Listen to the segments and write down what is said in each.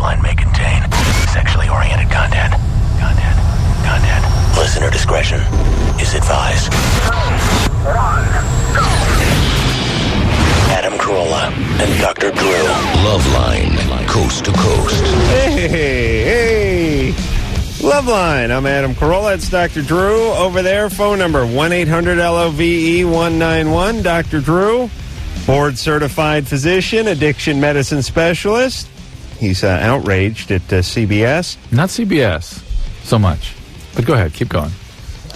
Loveline may contain sexually oriented content. Listener discretion is advised. Adam Carolla and Dr. Drew. Loveline, coast to coast. Hey. Loveline. I'm Adam Carolla. It's Dr. Drew over there. Phone number 1-800-LOVE-191. Dr. Drew, board-certified physician, addiction medicine specialist. He's outraged at CBS. Not CBS so much. But go ahead. Keep going.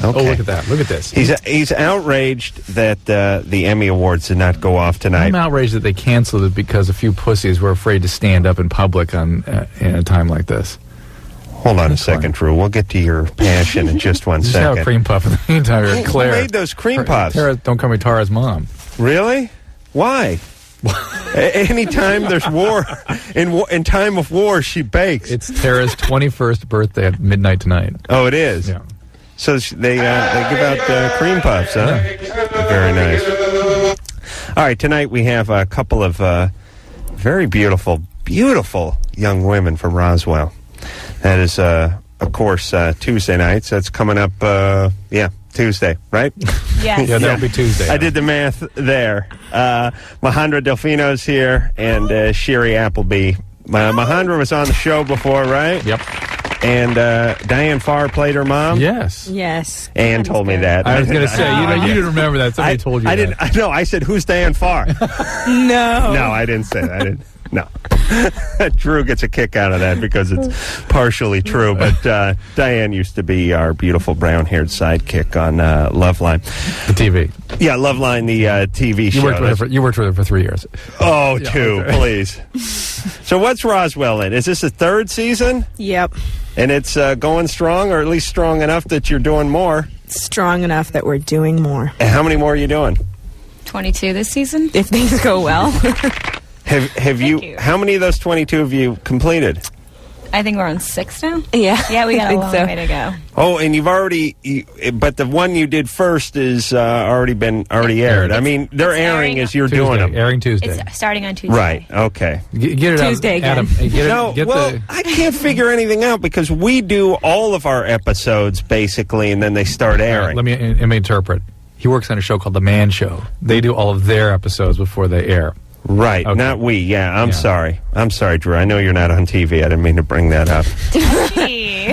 Okay. Oh, look at that. Look at this. He's outraged that the Emmy Awards did not go off tonight. I'm outraged that they canceled it because a few pussies were afraid to stand up in public in a time like this. Hold on a second, Drew. We'll get to your passion in just one Just second. have a cream puff in the entire Claire. Who made those cream puffs? Don't call me Tara's mom. Really? Why? Anytime there's war, in time of war, she bakes. It's Tara's 21st birthday at midnight tonight. Oh, it is? Yeah. So they give out cream puffs, huh? Yeah. Very nice. All right, tonight we have a couple of very beautiful young women from Roswell. That is, of course, Tuesday nights. That's coming up, Tuesday, right? Yes. Yeah, that'll be Tuesday. I did the math there. Majandra Delfino's here, and Shiri Appleby. Majandra was on the show before, right? Yep. And Diane Farr played her mom? Yes. Ann told me that. I was going to say, you didn't remember that. Somebody told you that. I said, who's Diane Farr? No, I didn't say that. No. Drew gets a kick out of that because it's partially true. But Diane used to be our beautiful brown-haired sidekick on Loveline. The TV. Yeah, Loveline, the TV show. You worked with her for 3 years. Oh, yeah, 2, okay. Please. So what's Roswell in? Is this the 3rd season? Yep. And it's going strong, or at least strong enough that you're doing more? Strong enough that we're doing more. And how many more are you doing? 22 this season. If things go well. Have you? How many of those 22 have you completed? I think we're on 6 now. Yeah, we got a long way to go. Oh, and you've but the one you did first is already aired. I mean, they're airing as you're doing them. Airing Tuesday. It's starting on Tuesday. Right. Okay. Get it Tuesday out, Adam. I can't figure anything out because we do all of our episodes basically, and then they start airing. Let me interpret. He works on a show called The Man Show. They do all of their episodes before they air. Right, okay. Not we. Yeah, I'm sorry. I'm sorry, Drew. I know you're not on TV. I didn't mean to bring that up.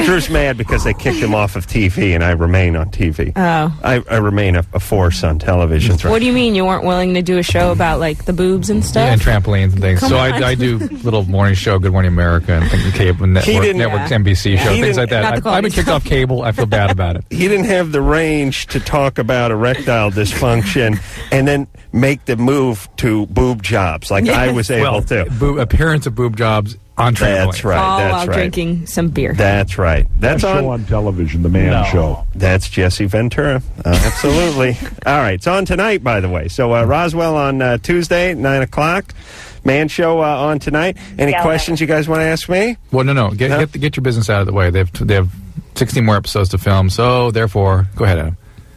Drew's mad because they kicked him off of TV, and I remain on TV. Oh. I remain a force on television. What do you mean you weren't willing to do a show about, like, the boobs and stuff? Yeah, and trampolines and things. I do little morning show, Good Morning America, and cable networks, NBC show, things like that. I've been kicked off cable. I feel bad about it. He didn't have the range to talk about erectile dysfunction and then make the move to boob jobs like I was able to. Appearance of boob jobs on trampoline. That's right. All while drinking some beer. That's right. That's on television, The Man Show. That's Jesse Ventura. Absolutely. All right. It's on tonight, by the way. So Roswell on Tuesday, 9 o'clock. Man Show on tonight. Any questions you guys want to ask me? Well, no. Get your business out of the way. They have 16 more episodes to film. So therefore, go ahead, Adam.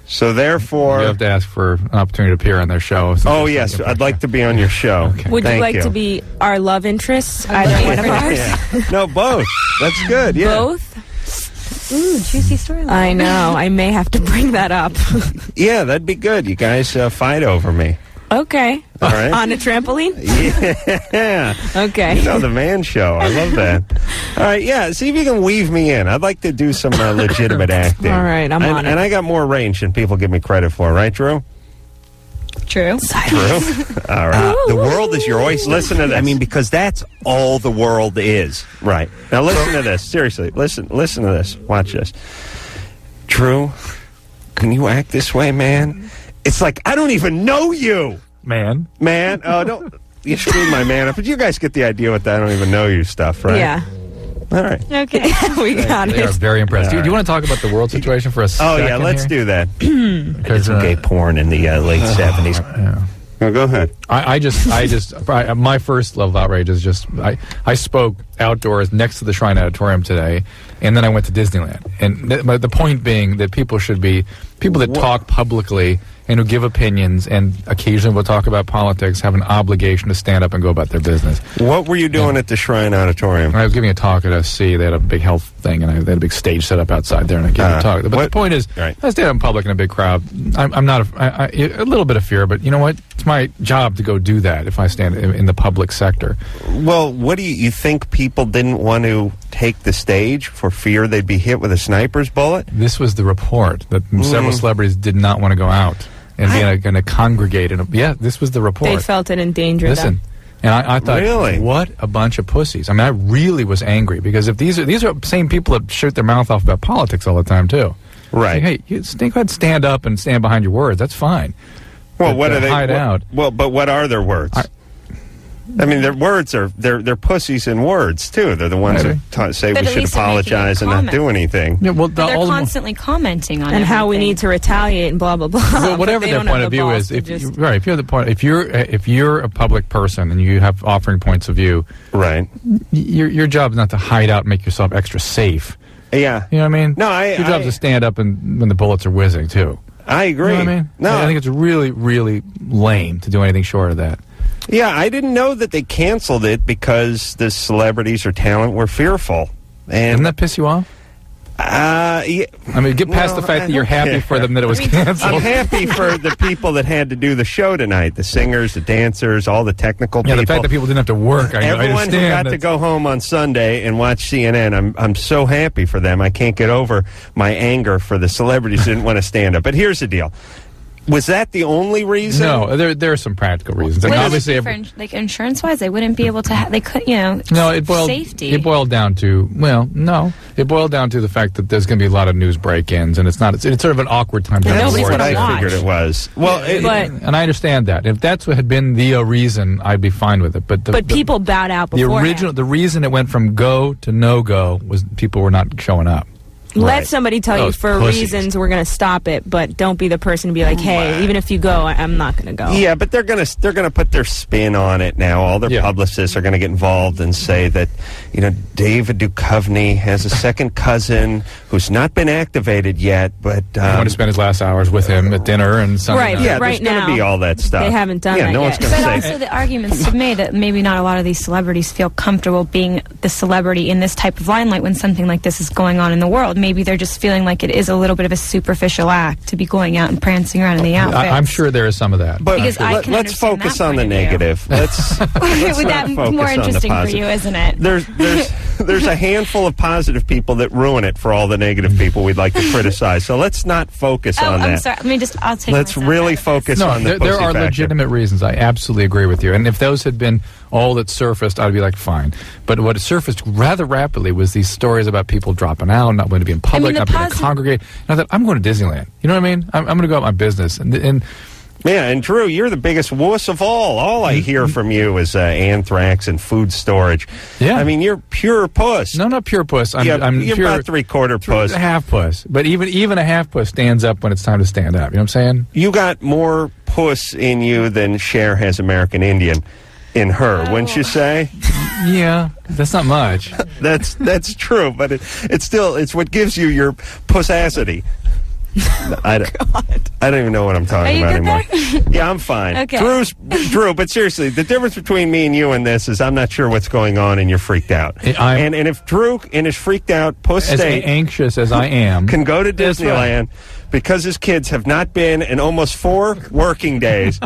So therefore, you have to ask for an opportunity to appear on their show. Oh yes, I'd like to be on your show. Okay. Would you like to be our love interests? Either one of ours? Yeah. No, both. That's good. Yeah. Both. Ooh, juicy storyline. I know. I may have to bring that up. Yeah, that'd be good. You guys fight over me. Okay. All right. On a trampoline? Yeah. Okay. You know, The Man Show. I love that. All right, yeah. See if you can weave me in. I'd like to do some legitimate acting. All right, I'm on it. And I got more range than people give me credit for, right, Drew? True. All right. The world is your oyster. Listen to this. I mean, because that's all the world is. Right. Now listen to this. Seriously. Listen to this. Watch this. Drew, can you act this way, man? It's like, I don't even know you. Man. Oh, don't. You screwed my man up. But you guys get the idea with that I don't even know you stuff, right? Yeah. All right. Okay. We got They are it. very impressed. Do you want to talk about the world situation for a second? Oh, yeah, let's do that. Because some gay porn in the late 70s. Yeah. Well, go ahead. My first level of outrage is just, I spoke outdoors next to the Shrine Auditorium today, and then I went to Disneyland. And the point being that people should be people that talk publicly and who give opinions and occasionally will talk about politics have an obligation to stand up and go about their business. What were you doing at the Shrine Auditorium? I was giving a talk at SC. They had a big health thing, and they had a big stage set up outside there, and I gave a talk. But the point is, I stand up in public in a big crowd. I'm not a little bit of fear, but you know what? It's my job to go do that if I stand in the public sector. Well, what do you think people didn't want to take the stage for fear they'd be hit with a sniper's bullet? This was the report that several celebrities did not want to go out and going to congregate. This was the report. They felt it endangered them. And I thought, really? What a bunch of pussies. I mean, I really was angry because if these are the same people that shoot their mouth off about politics all the time too. Right. Like, hey, go ahead and stand up and stand behind your words. That's fine. Well, what are they? Hide out. Well, but what are their words? I mean, their words are they're pussies in words too. They're the ones that say we should apologize and not do anything. Yeah, well, they're constantly commenting on and how we need to retaliate and blah blah blah. Well, whatever their point of view is, if you're a public person and you have offering points of view, right? Your job is not to hide out and make yourself extra safe. Yeah, you know what I mean. No, your job is to stand up and when the bullets are whizzing too. I agree. You know what I mean? No, I think it's really, really lame to do anything short of that. Yeah, I didn't know that they canceled it because the celebrities or talent were fearful. And doesn't that piss you off? Yeah. I mean, get past the fact that you're happy for them that it was canceled. I'm happy for the people that had to do the show tonight, the singers, the dancers, all the technical people. Yeah, the fact that people didn't have to work. Everyone who got to go home on Sunday and watch CNN, I'm so happy for them. I can't get over my anger for the celebrities who didn't want to stand up. But here's the deal. Was that the only reason? No, there are some practical reasons. Like obviously, like insurance-wise, they wouldn't be able to. They could, safety. It boiled down to it boiled down to the fact that there's going to be a lot of news break-ins, and it's sort of an awkward time. That's what I figured it was. Well, and I understand that. If that's what had been the reason, I'd be fine with it. But people bowed out before. The reason it went from go to no go was people were not showing up. Let somebody tell you for reasons we're going to stop it, but don't be the person to be like, hey, even if you go, I'm not going to go. Yeah, but they're going to put their spin on it now. All their publicists are going to get involved and say that, David Duchovny has a second cousin who's not been activated yet, but I want to spend his last hours with him at dinner and Sunday night. Yeah, there's going to be all that stuff. They haven't done that no yet. one's going to say. But also the arguments to be made that maybe not a lot of these celebrities feel comfortable being the celebrity in this type of limelight when something like this is going on in the world. Maybe they're just feeling like it is a little bit of a superficial act to be going out and prancing around in the outfits. I'm sure there is some of that. But let's focus on the negative. Let's that's more interesting for you, isn't it? There's a handful of positive people that ruin it for all the negative people we'd like to criticize. So let's not focus on that. I'm sorry. I'll take. Let's really focus on the pussy there are factor. legitimate reasons. I absolutely agree with you. And if those had been all that surfaced, I'd be like, fine. But what surfaced rather rapidly was these stories about people dropping out, not going to be in public, not going to congregate. And I thought, I'm going to Disneyland. You know what I mean? I'm going to go about my business. And yeah, and Drew, you're the biggest wuss of all. All I hear from you is anthrax and food storage. Yeah. I mean, you're pure puss. No, not pure puss. I'm you're pure, about three-quarter puss. Half puss. But even a half puss stands up when it's time to stand up. You know what I'm saying? You got more puss in you than Cher has American Indian in her, wouldn't you say? Yeah, that's not much. That's true, but it's what gives you your pussacity. I don't even know what I'm talking about anymore. Yeah, I'm fine. Okay. Drew, but seriously, the difference between me and you in this is I'm not sure what's going on and you're freaked out. And if Drew in his freaked out puss state, as anxious as I am, can go to Disneyland because his kids have not been in almost 4 working days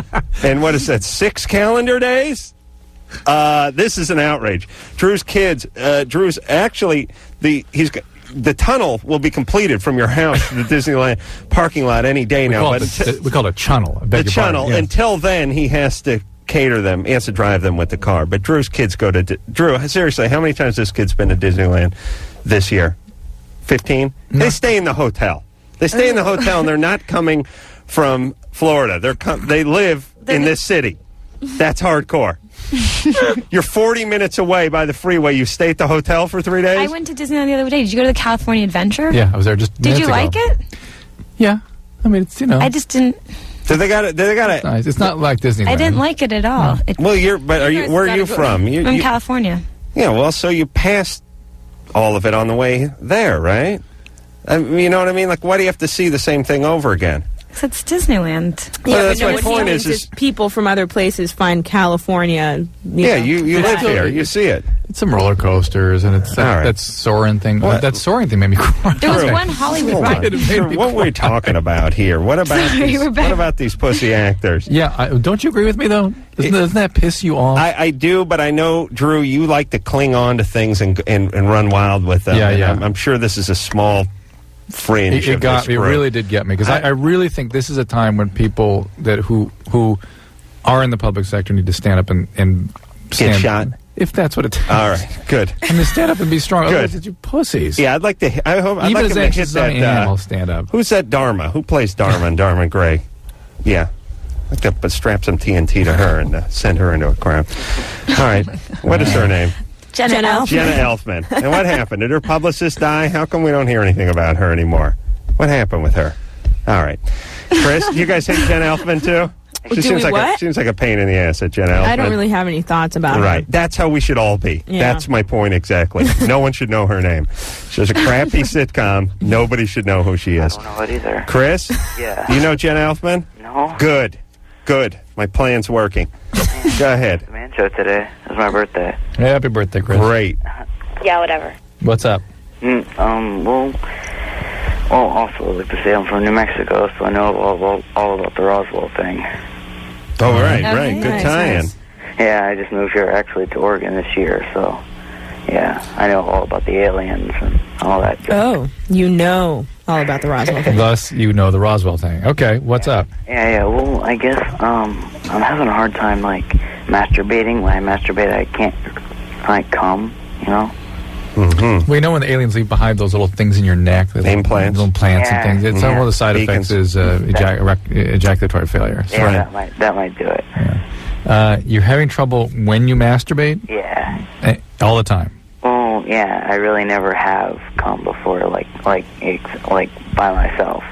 and what is that, 6 calendar days? This is an outrage. Drew's kids, the tunnel will be completed from your house to the Disneyland parking lot any day now. We call it a channel. The channel. Yes. Until then, he has to cater them. He has to drive them with the car. But Drew's kids go to... Drew, seriously, how many times has this kid's been to Disneyland this year? 15? No. They stay in the hotel. They stay in the hotel, and they're not coming from Florida. They live in this city. That's hardcore. You're 40 minutes away by the freeway. You stay at the hotel for 3 days? I went to Disneyland the other day. Did you go to the California Adventure? Yeah, I was there just Did you like it? Yeah. I mean, it's, I just didn't... So they got it. It's nice. It's not like Disneyland. I didn't like it at all. No. Where are you from? I'm in California. Yeah, well, so you passed all of it on the way there, right? You know what I mean? Like, why do you have to see the same thing over again? Because it's Disneyland. Well, that's but my point is people from other places find California. You live here. You see it. It's some roller coasters, and it's that Soarin' thing. That Soarin' thing made me cry. There was one Hollywood ride. What were we talking about here? What about these pussy actors? Yeah, don't you agree with me, though? Doesn't that piss you off? I do, but I know, Drew, you like to cling on to things and run wild with them. Yeah. I'm sure this is a small fringe. It really did get me, because I really think this is a time when people who are in the public sector need to stand up and get shot. If that's what it takes. All right, good. And to stand up and be strong. Good. Otherwise, you pussies. Yeah, I'd like to. I hope. I'd Even like as him to hit anxious as I am, I'll stand up. Who's that Dharma? Who plays Dharma in Dharma Gray? Yeah. I'd like to strap some TNT to her and send her into a crowd. All right. What is her name? Jenna Elfman. Jenna Elfman. And what happened? Did her publicist die? How come we don't hear anything about her anymore? What happened with her? All right. Chris, you guys hate Jenna Elfman too? She seems like a pain in the ass at Jenna Elfman. I don't really have any thoughts about her. Right. That's how we should all be. Yeah. That's my point exactly. No one should know her name. She's a crappy sitcom. Nobody should know who she is. I don't know it either. Chris? Yeah. Do you know Jenna Elfman? No. Good. My plan's working. Go ahead. The man show today. It was my birthday. Happy birthday, Chris. Great. Yeah, whatever. What's up? Well, also, like to say, I'm from New Mexico, so I know all about the Roswell thing. Oh, right. Good nice, tie-in. nice. Yeah, I just moved here actually to Oregon this year, so yeah, I know all about the aliens and all that. Oh, you know all about the Roswell thing. Thus, you know the Roswell thing. Okay, what's up? Yeah. Well, I guess I'm having a hard time like masturbating. When I masturbate, I can't come. You know. Mm-hmm. We know when the aliens leave behind those little things in your neck, implants, little plants and things. It's one of the side effects is ejaculatory failure. Yeah, right. that might do it. Yeah. You're having trouble when you masturbate? Yeah. All the time. Well, yeah, I really never have come before, like by myself.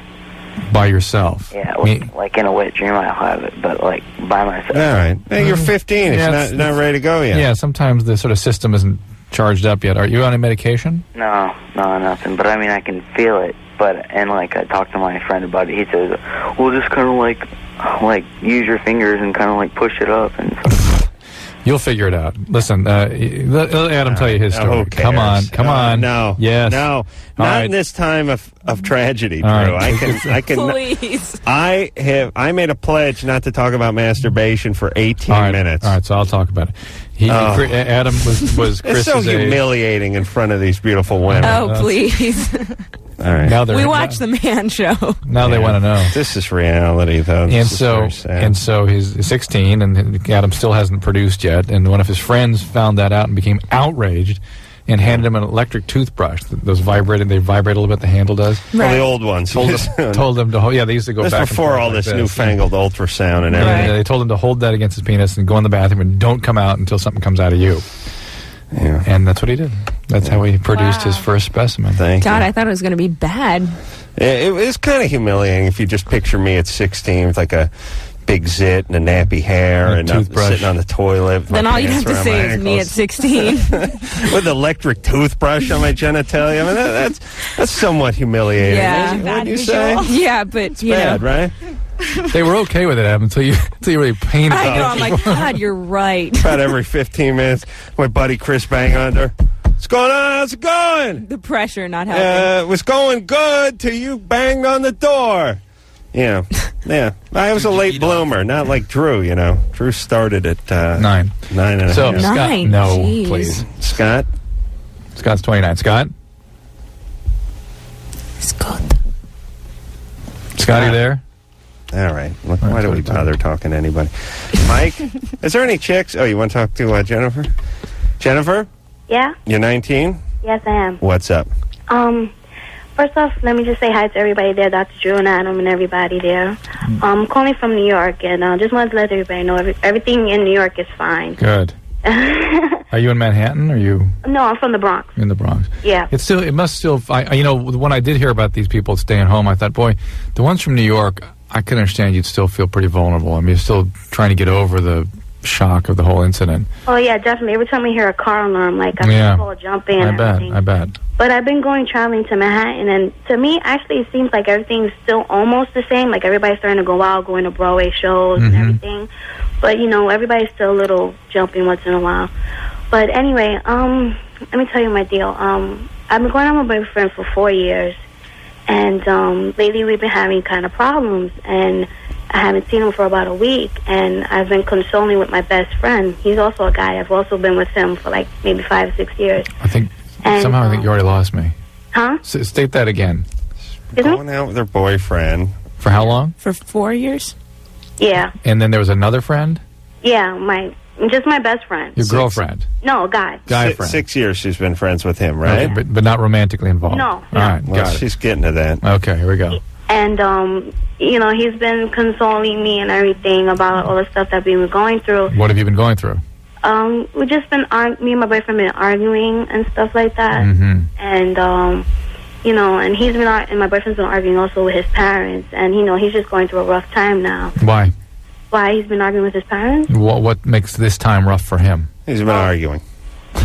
By yourself? Yeah, like in a wet dream I'll have it, but like by myself. All right. Hey, you're 15. It's not ready to go yet. Yeah, sometimes the sort of system isn't charged up yet. Are you on a medication? No, nothing. But I mean, I can feel it. And I talked to my friend about it. He says, "Well, just kind of like use your fingers and kind of like push it up." And you'll figure it out. Listen, let Adam tell you his story. Come on. No. Yes. No. Not in this time of tragedy, Drew. Right. I can. Please. I made a pledge not to talk about masturbation for 18 minutes. All right, so I'll talk about it. Adam was Chris's It's so humiliating in front of these beautiful women. Oh, please. All right. Now we watch the man show. Now they want to know. This is reality, though. And so he's 16, and Adam still hasn't produced yet. And one of his friends found that out and became outraged, and handed him an electric toothbrush. Those vibrate a little bit. The handle does. Well, the old ones. Told them to hold. Yeah, they used to go back. Before all this newfangled ultrasound and everything. They told him to hold that against his penis and go in the bathroom and don't come out until something comes out of you. Yeah. And that's what he did. That's how he produced his first specimen. Thank you. I thought it was going to be bad. It was kind of humiliating if you just picture me at 16 with like a big zit and a nappy hair and sitting on the toilet. Then all you'd have to say is me at 16. With electric toothbrush on my genitalia. I mean, that's somewhat humiliating. Yeah. Wouldn't you say? Yeah, but it's bad, right? They were okay with it, Adam, until you really painted it. I know. I'm like, God, you're right. About every 15 minutes, my buddy Chris banging on her. What's going on? How's it going? The pressure not helping. It was going good till you banged on the door. Yeah. I was a late bloomer, not like Drew, you know. Drew started at 9 and a half. So, Scott, 9? no, Jeez. please. Scott? Scott's 29. Scott, are you there? All right. Why do we bother talking to anybody? Mike, is there any chicks? Oh, you want to talk to Jennifer? Jennifer? Yeah? You're 19? Yes, I am. What's up? First off, let me just say hi to everybody there, Dr. Drew and Adam and everybody there. I'm calling from New York, and just wanted to let everybody know everything in New York is fine. Good. Are you in Manhattan? Or are you? No, I'm from the Bronx. In the Bronx. Yeah. It must still. When I did hear about these people staying home, I thought, boy, the ones from New York, I could understand you'd still feel pretty vulnerable. I mean, you're still trying to get over the shock of the whole incident. Oh, yeah, definitely. Every time I hear a car alarm, like, I fall jumping. I bet. But I've been traveling to Manhattan, and to me, actually, it seems like everything's still almost the same. Like, everybody's starting to go out, going to Broadway shows and everything. But, everybody's still a little jumping once in a while. But anyway, let me tell you my deal. I've been going on with my boyfriend for 4 years, and lately we've been having kind of problems, and I haven't seen him for about a week, and I've been consoling with my best friend. He's also a guy. I've also been with him for like maybe 5 or 6 years. I think you already lost me. Huh? State that again. Going out with her boyfriend. For how long? For 4 years? Yeah. And then there was another friend? Yeah, just my best friend. Your girlfriend? No, a guy. Guy friend. 6 years she's been friends with him, right? Okay, but not romantically involved? No. All right, got it. She's getting to that. Okay, here we go. And, he's been consoling me and everything about all the stuff that we've been going through. What have you been going through? We've just been, me and my boyfriend been arguing and stuff like that. Mm-hmm. And, and he's been, and my boyfriend's been arguing also with his parents. And, he's just going through a rough time now. Why? Why he's been arguing with his parents? What makes this time rough for him? He's been arguing.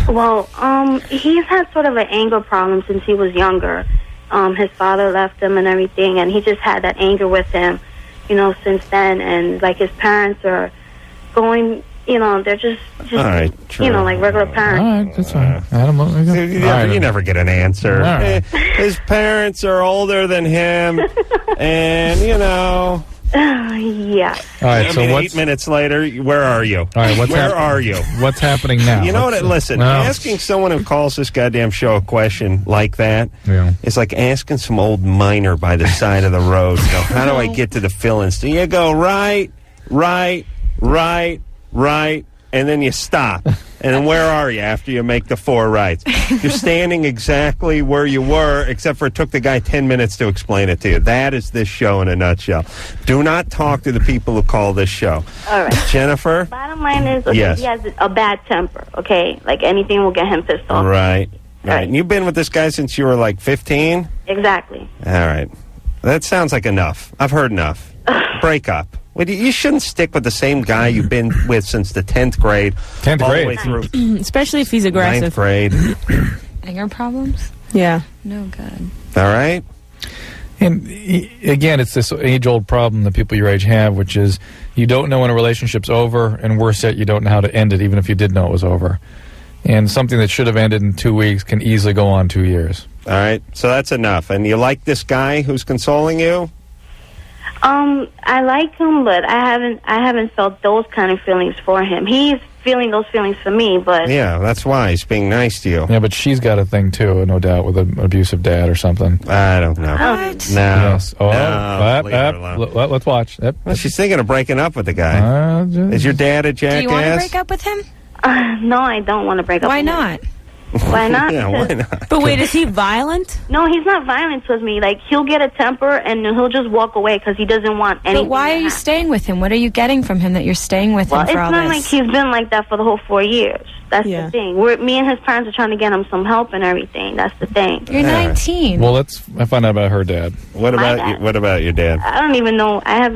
Well, he's had sort of an anger problem since he was younger. His father left him and everything, and he just had that anger with him, since then. And, like, his parents are going, they're just all right, true. Like regular parents. All right, that's fine. Adam, you never get an answer. Right. His parents are older than him, and, Yeah. All right, so 8 minutes later, where are you? All right, where are you? What's happening now? You know what? Listen, asking someone who calls this goddamn show a question like that is like asking some old miner by the side of the road, how do I get to the fill-in station? You go right, and then you stop. And then where are you after you make the 4 rights? You're standing exactly where you were, except for it took the guy 10 minutes to explain it to you. That is this show in a nutshell. Do not talk to the people who call this show. All right. Jennifer? Bottom line is, yes. He has a bad temper, okay? Like, anything will get him pissed off. Right. And you've been with this guy since you were, like, 15? Exactly. All right. That sounds like enough. I've heard enough. Break up. Well, you shouldn't stick with the same guy you've been with since the 10th grade. 10th all grade? the way through. Especially if he's aggressive. 9th grade. Anger problems? Yeah. No good. All right. And again, it's this age-old problem that people your age have, which is you don't know when a relationship's over, and worse yet, you don't know how to end it, even if you did know it was over. And something that should have ended in 2 weeks can easily go on 2 years. All right. So that's enough. And you like this guy who's consoling you? I like him, but I haven't felt those kind of feelings for him. He's feeling those feelings for me, but... Yeah, that's why he's being nice to you. Yeah, but she's got a thing, too, no doubt, with an abusive dad or something. I don't know. What? No. Yes. Oh, No, let's watch. Well, she's thinking of breaking up with the guy. Is your dad a jackass? Do you want to break up with him? No, I don't want to break up Why with not? him. Why not? Yeah, why not? But wait, is he violent? No, he's not violent with me. Like, he'll get a temper and he'll just walk away because he doesn't want anything. But why are you staying with him? What are you getting from him that you're staying with him for all this? Well, it's not like he's been like that for the whole 4 years. That's the thing. Me and his parents are trying to get him some help and everything. That's the thing. You're 19. Well, let's find out about her dad. What about your dad? I don't even know. I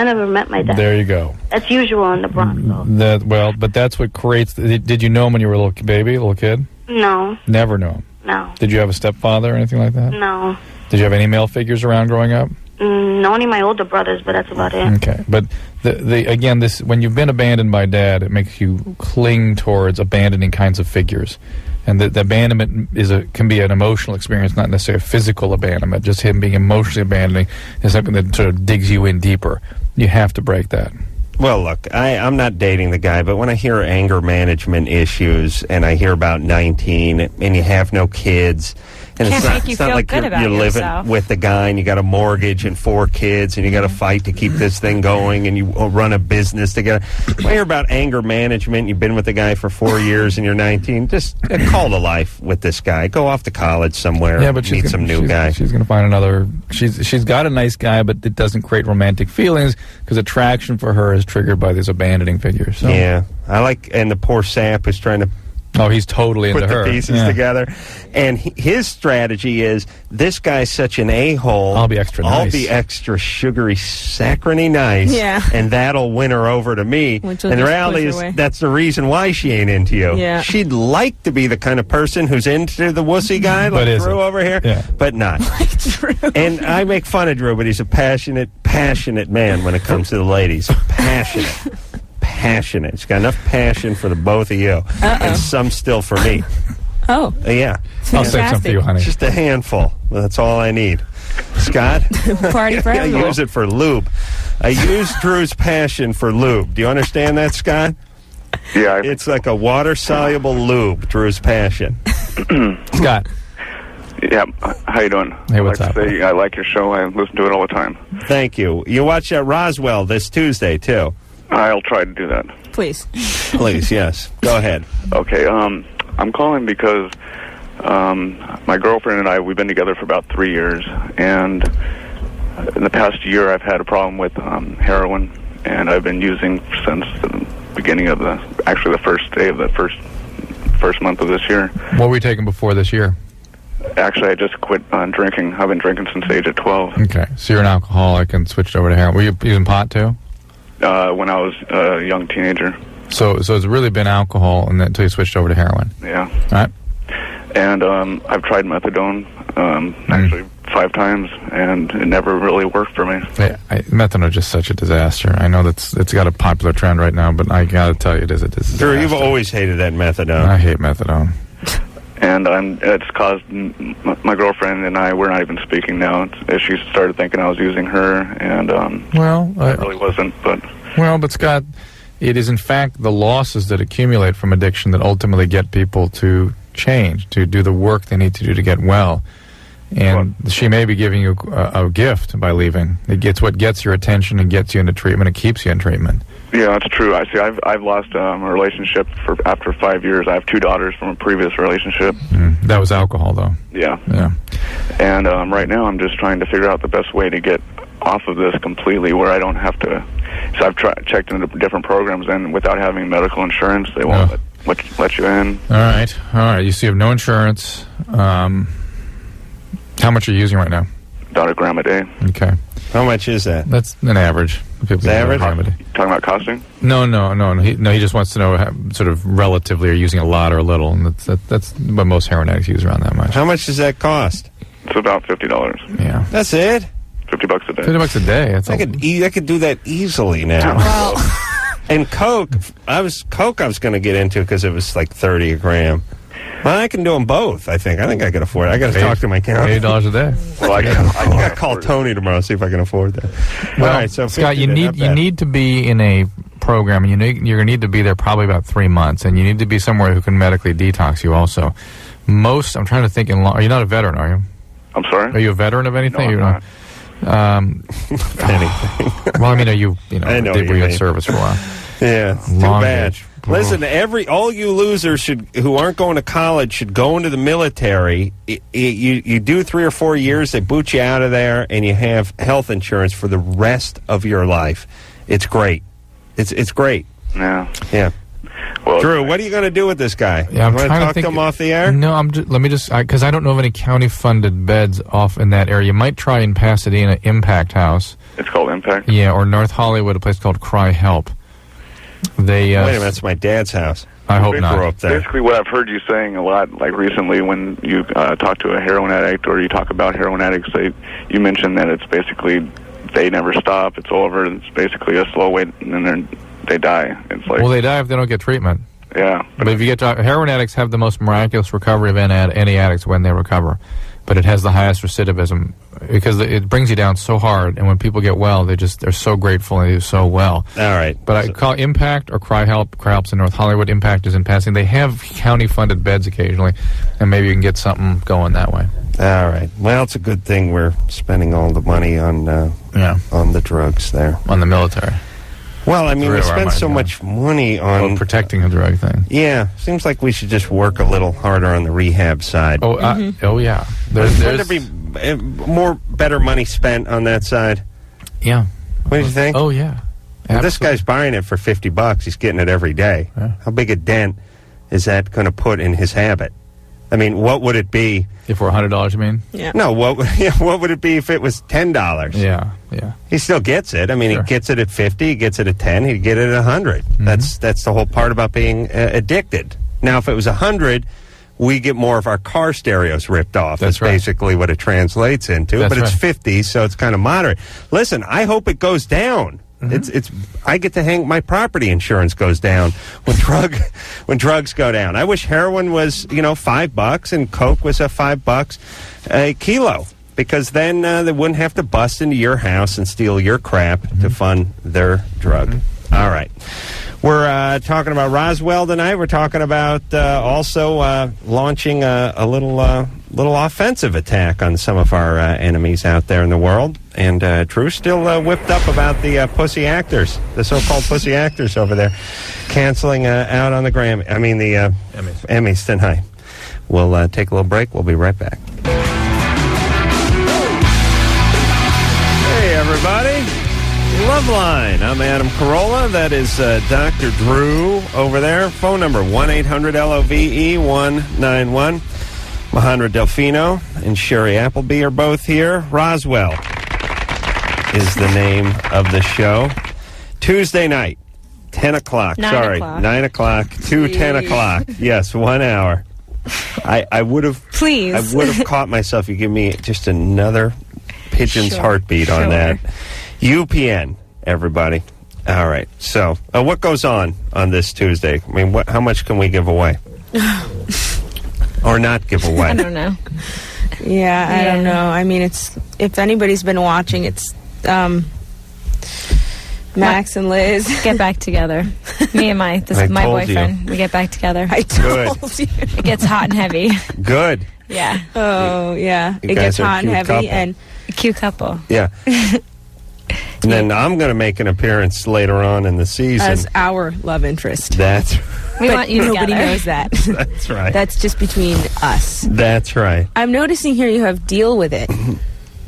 never met my dad. There you go. That's usual in the Bronx, though. But that's what creates... Did you know him when you were a little kid? No. Never knew him? No. Did you have a stepfather or anything like that? No. Did you have any male figures around growing up? No, only my older brothers, but that's about it. Okay, but again, when you've been abandoned by dad, it makes you cling towards abandoning kinds of figures, and the abandonment can be an emotional experience, not necessarily a physical abandonment. Just him being emotionally abandoning is something that sort of digs you in deeper. You have to break that. Well, look, I'm not dating the guy, but when I hear anger management issues and I hear about 19 and you have no kids, and Can't make you it's not feel like good about you're living yourself. with the guy and you got a mortgage and 4 kids and you got to fight to keep this thing going and you run a business together. When I hear about anger management, you've been with the guy for 4 years and you're 19, just call to life with this guy. Go off to college somewhere, meet some new guy. She's going to find another... She's got a nice guy, but it doesn't create romantic feelings because attraction for her is triggered by these abandoning figures. So. Yeah. And the poor sap is trying to Oh, he's totally into her. Put the pieces together. And his strategy is, this guy's such an a-hole. I'll be extra nice. I'll be extra sugary, saccharine nice. Yeah. And that'll win her over to me. And the reality is, that's the reason why she ain't into you. Yeah. She'd like to be the kind of person who's into the wussy guy, like Drew over here, but not. Like Drew. And I make fun of Drew, but he's a passionate man when it comes to the ladies. Passionate. He's got enough passion for the both of you, and some still for me. Oh. Yeah. I'll save some for you, honey. Just a handful. That's all I need. Scott? Party for everyone. I use it for lube. I use Drew's passion for lube. Do you understand that, Scott? Yeah. It's like a water-soluble lube, Drew's passion. Scott. Yeah, how you doing? Hey, what's up? I like your show. I listen to it all the time. Thank you. You watch Roswell this Tuesday, too. I'll try to do that. Please. Please, yes. Go ahead. Okay, I'm calling because my girlfriend and I, we've been together for about 3 years, and in the past year I've had a problem with heroin, and I've been using since the beginning of the first day of the first month of this year. What were you taking before this year? Actually, I just quit drinking. I've been drinking since the age of 12. Okay, so you're an alcoholic and switched over to heroin. Were you using pot, too? When I was a young teenager. So it's really been alcohol and until you switched over to heroin. Yeah. All right. And I've tried methadone actually 5 times, and it never really worked for me. Yeah, methadone is just such a disaster. I know it's got a popular trend right now, but I got to tell you, it is a disaster. Drew, you've always hated that methadone. I hate methadone. And it's caused my girlfriend and I, we're not even speaking now. She started thinking I was using her, and I really wasn't. But Scott, it is in fact the losses that accumulate from addiction that ultimately get people to change, to do the work they need to do to get well. And she may be giving you a gift by leaving. It's what gets your attention and gets you into treatment and keeps you in treatment. Yeah, that's true. I see. I've lost a relationship after 5 years. I have 2 daughters from a previous relationship. That was alcohol, though. Yeah. Yeah. And right now, I'm just trying to figure out the best way to get off of this completely, where I don't have to. So I've checked into different programs, and without having medical insurance, they won't let you in. All right. You see, you have no insurance. How much are you using right now? About 1 gram a day. Okay. How much is that? That's an average. It's average? Talking about costing? No. He just wants to know sort of relatively, are you using a lot or a little? And that's what most heroin addicts use, around that much. How much does that cost? It's about $50. Yeah. That's it? $50 a day. $50 a day. That's I could do that easily now. Well. And Coke, I was going to get into because it was like $30 a gram. Well, I can do them both, I think. I think I can afford it. I got to talk to my accountant. $8 a day. Well, I got to call Tony tomorrow, see if I can afford that. Well, all right, so Scott, you need to be in a program, and you're going to need to be there probably about 3 months, and you need to be somewhere who can medically detox you also. I'm trying to think, are you not a veteran, are you? I'm sorry? Are you a veteran of anything? No, I'm not. Anything. Well, I mean, you I know did what you in mean. service for a while. Yeah, too Long bad. age. Listen, all you losers who aren't going to college should go into the military. You do 3 or 4 years, they boot you out of there, and you have health insurance for the rest of your life. It's great. It's great. Yeah. Yeah. Well, Drew, what are you going to do with this guy? Yeah, I'm you want trying to talk to him off the air? No, let me just, because I don't know of any county-funded beds off in that area. You might try in Pasadena, Impact House. It's called Impact? Yeah, or North Hollywood, a place called Cry Help. Wait a minute, that's my dad's house. I hope not. Grew up there. Basically, what I've heard you saying a lot, like recently, when you talk to a heroin addict or you talk about heroin addicts, you mention that it's basically they never stop. It's over. It's basically a slow wait, and then they die. It's like, well, they die if they don't get treatment. Yeah, but if you get to heroin addicts, have the most miraculous recovery of any addicts when they recover. But it has the highest recidivism because it brings you down so hard. And when people get well, they're so grateful and they do so well. All right. But I call Impact or Cry Help. Cry Help's in North Hollywood. Impact is in Pasadena. They have county-funded beds occasionally, and maybe you can get something going that way. All right. Well, it's a good thing we're spending all the money on the drugs there. On the military. Well, I mean, we spend so much money on protecting the drug thing. Yeah, seems like we should just work a little harder on the rehab side. Oh, yeah. Would there be better money spent on that side? Yeah. What do you think? Oh, yeah. Well, this guy's buying it for $50. He's getting it every day. Yeah. How big a dent is that going to put in his habit? I mean, what would it be if for $100? You mean? Yeah. No. What would it be if it was $10? Yeah. He still gets it. I mean, He gets it at 50. He gets it at 10. He'd get it at 100. Mm-hmm. That's the whole part about being addicted. Now, if it was 100, we get more of our car stereos ripped off. That's basically what it translates into. But it's 50, so it's kind of moderate. Listen, I hope it goes down. Mm-hmm. I get to hang. My property insurance goes down when drugs go down. I wish heroin was $5 and coke was $5 a kilo, because then they wouldn't have to bust into your house and steal your crap to fund their drug. Mm-hmm. All right. We're talking about Roswell tonight. We're talking about also launching a little offensive attack on some of our enemies out there in the world. And Drew's still whipped up about the pussy actors, the so-called pussy actors over there, canceling out on the the Emmys tonight. We'll take a little break. We'll be right back. Hey, everybody. Loveline. I'm Adam Carolla. That is Dr. Drew over there. Phone number 1-800-LOVE-191. Majandra Delfino and Shiri Appleby are both here. Roswell is the name of the show. Tuesday night, 10 o'clock. 9 o'clock to 10 o'clock. Yes, 1 hour. I would have caught myself. You give me just another pigeon's heartbeat on that. UPN, everybody. All right. So, what goes on this Tuesday? I mean, how much can we give away? Or not give away? I don't know. Yeah, I don't know. I mean, if anybody's been watching, it's Max and Liz get back together. Me and my boyfriend, we get back together. I told you. It gets hot and heavy. Good. Yeah. Oh, yeah. It gets hot and heavy. Couple. And a cute couple. Yeah. And then I'm going to make an appearance later on in the season. As our love interest. We want you nobody together. knows that. That's right. That's just between us. That's right. I'm noticing here you have Deal With It.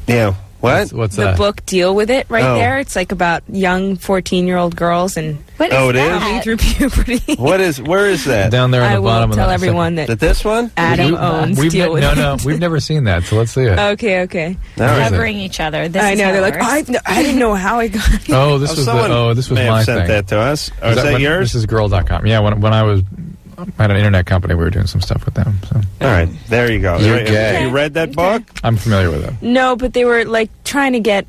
Yeah. What? What's the that? book Deal With It there. It's like about young 14-year-old girls and it is going through puberty. Where is that? Down there on the bottom of that. I will tell everyone that this one? Adam owns Deal With It. No, we've never seen that, so let's see it. Okay. Covering each other. I know. They're like, I didn't know how I got it. Oh, this was my sent thing. That to us. Is that yours? This is girl.com. Yeah, when I was at an internet company, we were doing some stuff with them. So. All right, there you go. You're gay. You read that book? I'm familiar with it. No, but they were like trying to get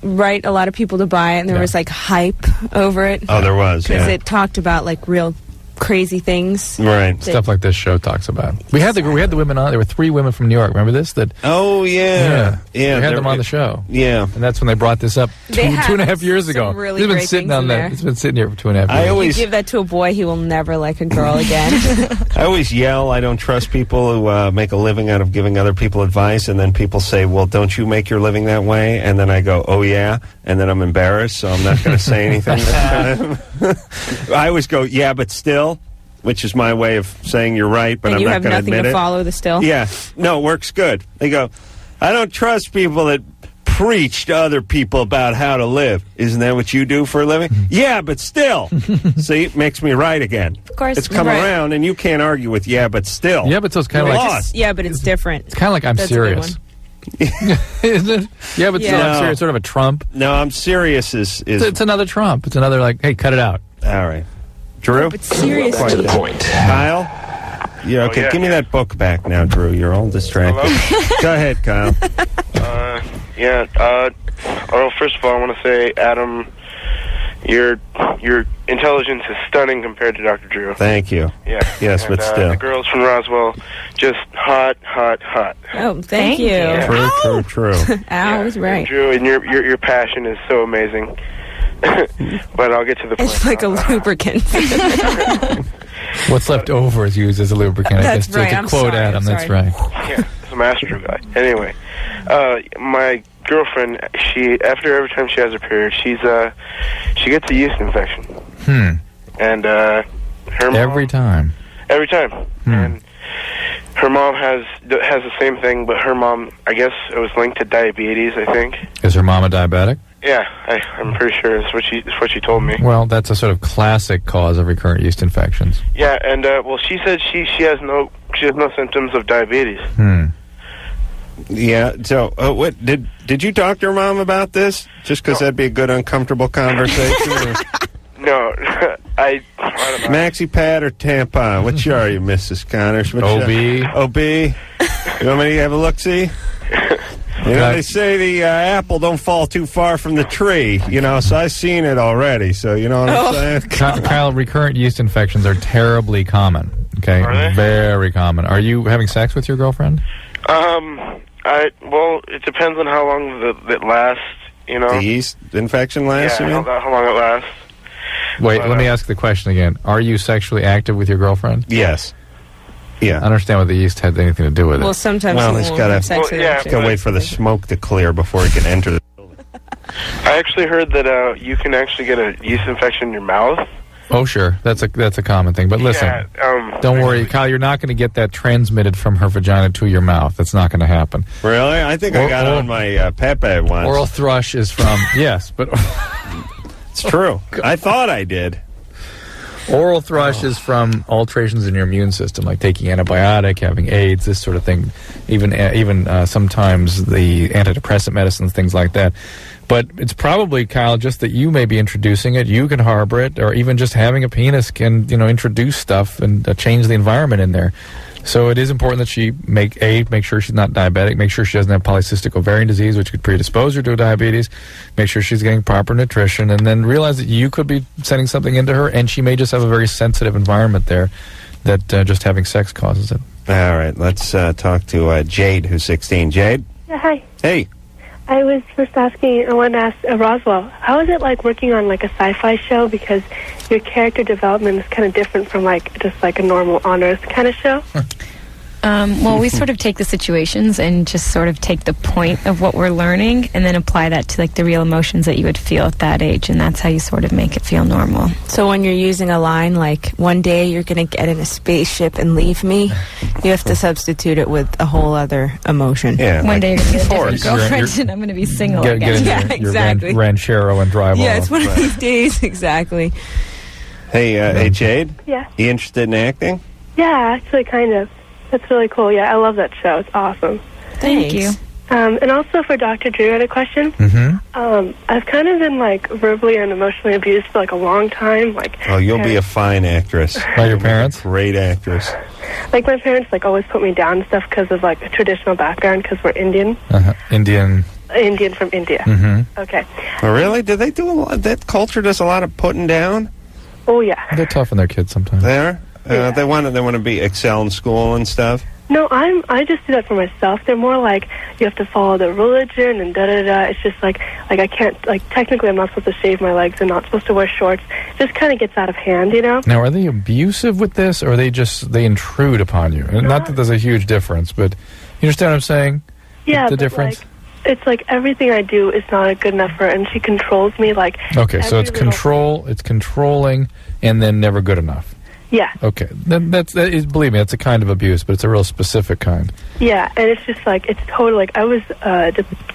a lot of people to buy it, and there was like hype over it. Oh, there was, because it talked about like real crazy things, right? Stuff like this show talks about. We had the women on. There were 3 women from New York. Remember this? Oh yeah. We had them on the show. Yeah, and that's when they brought this up two and a half years ago. Really it's been sitting on that. It's been sitting here for 2.5 years. I always give that to a boy; he will never like a girl again. I always yell. I don't trust people who make a living out of giving other people advice, and then people say, "Well, don't you make your living that way?" And then I go, "Oh yeah," and then I'm embarrassed, so I'm not going to say anything this time. I always go, "Yeah, but still." Which is my way of saying you're right, but I'm not going to admit it. You have nothing to follow the still? Yeah. No, it works good. They go, I don't trust people that preach to other people about how to live. Isn't that what you do for a living? Yeah, but still. See, it makes me right again. Of course. It's come around, and you can't argue with yeah, but still. Yeah, but so it's kind of like... Yeah, but it's different. It's kind of like I'm serious. Isn't it? Yeah, but still I'm serious. Sort of a Trump. No, I'm serious is... It's another Trump. It's another like, hey, cut it out. All right. Drew? But serious to the point. Kyle? Yeah, okay. Give me that book back now, Drew. You're all distracted. Go ahead, Kyle. Well, first of all, I want to say, Adam, your intelligence is stunning compared to Dr. Drew. Thank you. Yeah. Yes, but still. The girls from Roswell, just hot. Oh, thank you. Yeah. True. Al was right. Drew, and your passion is so amazing. But I'll get to the point. It's like a lubricant. What's left over is used as a lubricant. That's right. To quote Adam, that's right. Yeah, I'm a Astro guy. Anyway, my girlfriend, after every time she has her period, she gets a yeast infection. And her mom, every time. And her mom has the same thing, but her mom, I guess it was linked to diabetes, I think. Is her mom a diabetic? Yeah, I'm pretty sure that's what she told me. Well, that's a sort of classic cause of recurrent yeast infections. Yeah, and well, she said she has no symptoms of diabetes. Yeah. So, what did you talk to your mom about this? Just because that'd be a good uncomfortable conversation. No, I don't know. Maxi pad or tampon? Which are you, Mrs. Connors? OB. OB. You want me to have a look-see? You know, they say the apple don't fall too far from the tree, so I've seen it already, so you know what I'm saying? Kyle, recurrent yeast infections are terribly common, okay? Are they? Very common. Are you having sex with your girlfriend? Well, it depends on how long it lasts, The yeast infection lasts, yeah, you mean? how long it lasts. Wait, let me ask the question again. Are you sexually active with your girlfriend? Yes. Yeah. I understand what the yeast had anything to do with it. Well, sometimes he's got to wait for the smoke to clear before he can enter the building. I actually heard that you can actually get a yeast infection in your mouth. Oh, sure. That's a common thing. But listen, don't worry, Kyle, you're not going to get that transmitted from her vagina to your mouth. That's not going to happen. Really? I think I got on my Pepe once. Oral thrush is from, yes, but... It's true. I thought I did. Oral thrush is from alterations in your immune system, like taking antibiotic, having AIDS, this sort of thing. Even sometimes the antidepressant medicines, things like that. But it's probably, Kyle, just that you may be introducing it. You can harbor it, or even just having a penis can, introduce stuff and change the environment in there. So it is important that she make sure she's not diabetic, make sure she doesn't have polycystic ovarian disease, which could predispose her to diabetes, make sure she's getting proper nutrition, and then realize that you could be sending something into her, and she may just have a very sensitive environment there that just having sex causes it. All right, let's talk to Jade, who's 16. Jade? Yeah, hi. Hey. I was just asking, I wanted to ask Roswell, how is it like working on like a sci-fi show? Because your character development is kind of different from just a normal on Earth kind of show. Well, we sort of take the situations and just sort of take the point of what we're learning and then apply that to the real emotions that you would feel at that age, and that's how you sort of make it feel normal. So when you're using a line like, one day you're going to get in a spaceship and leave me, you have to substitute it with a whole other emotion. Yeah, one day you're going to get a different girlfriend and I'm going to be single again. Get in your ranchero and drive off. Yeah, it's one of these days, exactly. Hey, Jade? Yeah. You interested in acting? Yeah, actually, kind of. That's really cool. Yeah, I love that show. It's awesome. Thank you. And also for Dr. Drew, I had a question. Mm-hmm. I've kind of been verbally and emotionally abused for a long time. You'll be a fine actress. By your parents? Great actress. My parents always put me down and stuff because of a traditional background because we're Indian. Indian from India. Mm-hmm. Okay. Oh, really? Did they do a lot? That culture does a lot of putting down? Oh yeah. They're tough on their kids sometimes. They are? Yeah. They want to excel in school and stuff? No, I just do that for myself. They're more you have to follow the religion and da-da-da. It's just I can't, technically I'm not supposed to shave my legs and not supposed to wear shorts. It just kind of gets out of hand, Now, are they abusive with this, or are they intrude upon you? And not that there's a huge difference, but you understand what I'm saying? Yeah, the difference? It's everything I do is not good enough for her, and she controls me, Okay, so it's it's controlling, and then never good enough. Yeah. Okay. Believe me, that's a kind of abuse, but it's a real specific kind. Yeah, and it's just it's totally I was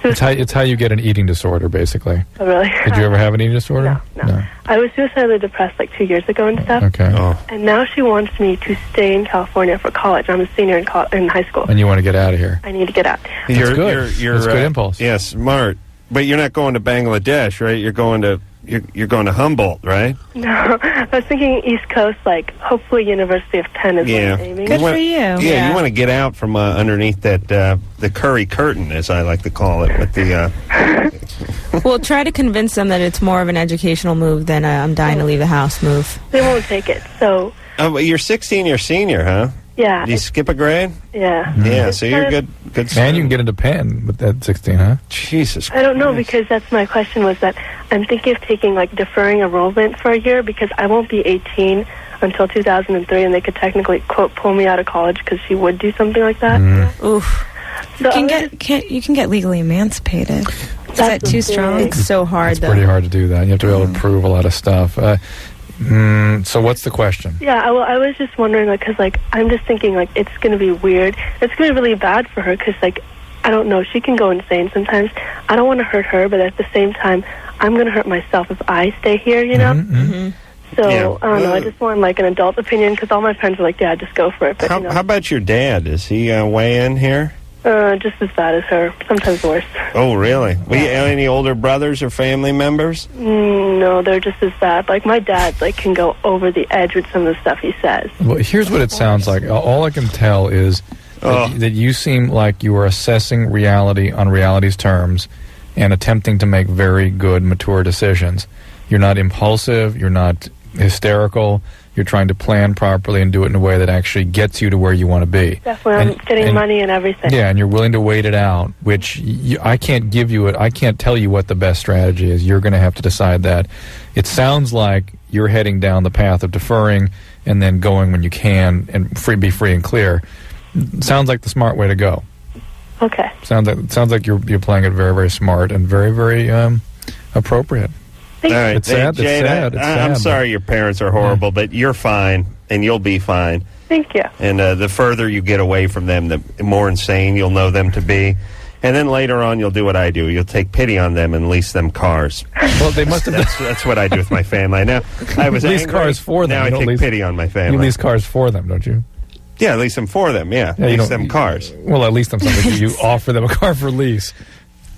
it's how you get an eating disorder, basically. Oh, really? Did you ever have an eating disorder? No. I was suicidally depressed 2 years ago and stuff. Okay. Oh. And now she wants me to stay in California for college. I'm a senior in high school. And you want to get out of here? I need to get out. That's good. That's good impulse. Yeah, smart. But you're not going to Bangladesh, right? You're going to Humboldt, right? No, I was thinking East Coast, hopefully University of Penn is what I'm aiming. Good for you. Yeah, you want to get out from underneath that the curry curtain, as I like to call it, with the. Well, try to convince them that it's more of an educational move than I'm dying to leave the house move. They won't take it, so. Oh, but you're 16, you're senior, huh? Yeah. Did you skip a grade? Yeah. Yeah, so you're good. And you can get into Penn with that 16, huh? Jesus Christ. I don't know, because that's my question was that I'm thinking of taking, deferring enrollment for a year because I won't be 18 until 2003, and they could technically, quote, pull me out of college because she would do something like that. Oof. So you can get legally emancipated. Is that too strong? It's so hard, It's pretty hard to do that. You have to be able to prove a lot of stuff. So what's the question? Yeah, well, I was just wondering, because, I'm just thinking, it's going to be weird. It's going to be really bad for her, because, I don't know. She can go insane sometimes. I don't want to hurt her, but at the same time, I'm going to hurt myself if I stay here, you know? So, yeah. I don't know. I just want, like, an adult opinion, because all my friends are like, yeah, just go for it. But, how about your dad? Is he weigh in here? Just as bad as her. Sometimes worse. Oh, really? Yeah. Any older brothers or family members? No, they're just as bad. Like, my dad, like, can go over the edge with some of the stuff he says. Well, here's what it sounds like. All I can tell is that you seem like you are assessing reality on reality's terms and attempting to make very good, mature decisions. You're not impulsive. You're not hysterical. You're trying to plan properly and do it in a way that actually gets you to where you want to be. Definitely. I'm getting money and everything. Yeah, and you're willing to wait it out, which I can't give you it. I can't tell you what the best strategy is. You're going to have to decide that. It sounds like you're heading down the path of deferring and then going when you can and be free and clear. Sounds like the smart way to go. Okay. Sounds like you're playing it very, very smart and very, very appropriate. All right. It's sad. Jane, it's sad. I'm sorry your parents are horrible, but you're fine, and you'll be fine. Thank you. And the further you get away from them, the more insane you'll know them to be. And then later on, you'll do what I do. You'll take pity on them and lease them cars. Well, they must have. That's what I do with my family. Now, I was lease angry. Cars for them. Now I take pity on my family. You lease cars for them, don't you? Yeah, lease them for them. Yeah, lease them cars. Well, at least I'm something. You offer them a car for lease.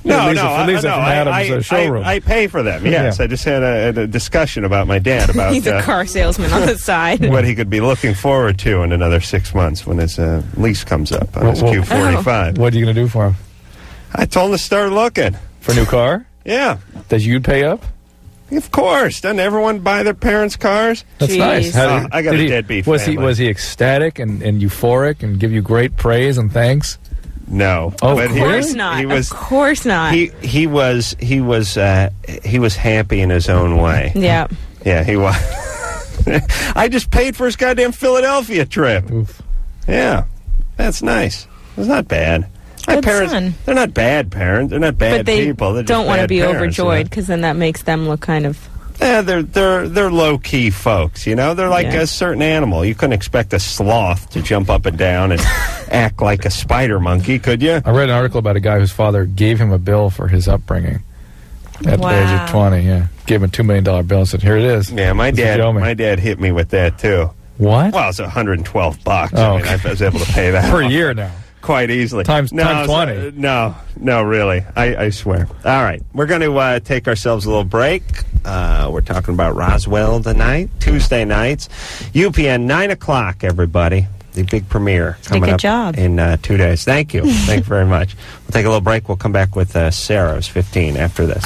No, I pay for them. Yes, yeah. I just had a discussion about my dad about he's a car salesman on the side. What he could be looking forward to in another 6 months when his lease comes up on his Q45. What are you going to do for him? I told him to start looking for a new car. Yeah, that you'd pay up. Of course, doesn't everyone buy their parents' cars? That's nice. I got a deadbeat family. Was he ecstatic and euphoric and give you great praise and thanks? No, of course not. Of course not. He was happy in his own way. Yeah, he was. I just paid for his goddamn Philadelphia trip. Oof. Yeah, that's nice. It's not bad. My parents, they're not bad parents. They're not bad people. They're don't want to be parents, overjoyed because then that makes them look kind of. Yeah, they're low key folks. You know, they're like a certain animal. You couldn't expect a sloth to jump up and down and act like a spider monkey, could you? I read an article about a guy whose father gave him a bill for his upbringing at the age of 20. Yeah, gave him a $2 million bill and said, "Here it is." Yeah, my dad hit me with that too. What? Well, it's $112. Oh, I mean, I was able to pay that per year now. Quite easily. Times 20. No, really. I swear. All right. We're going to take ourselves a little break. We're talking about Roswell tonight, Tuesday nights. UPN, 9 o'clock, everybody. The big premiere coming up in 2 days. Thank you. Thank you very much. We'll take a little break. We'll come back with Sarah's 15 after this.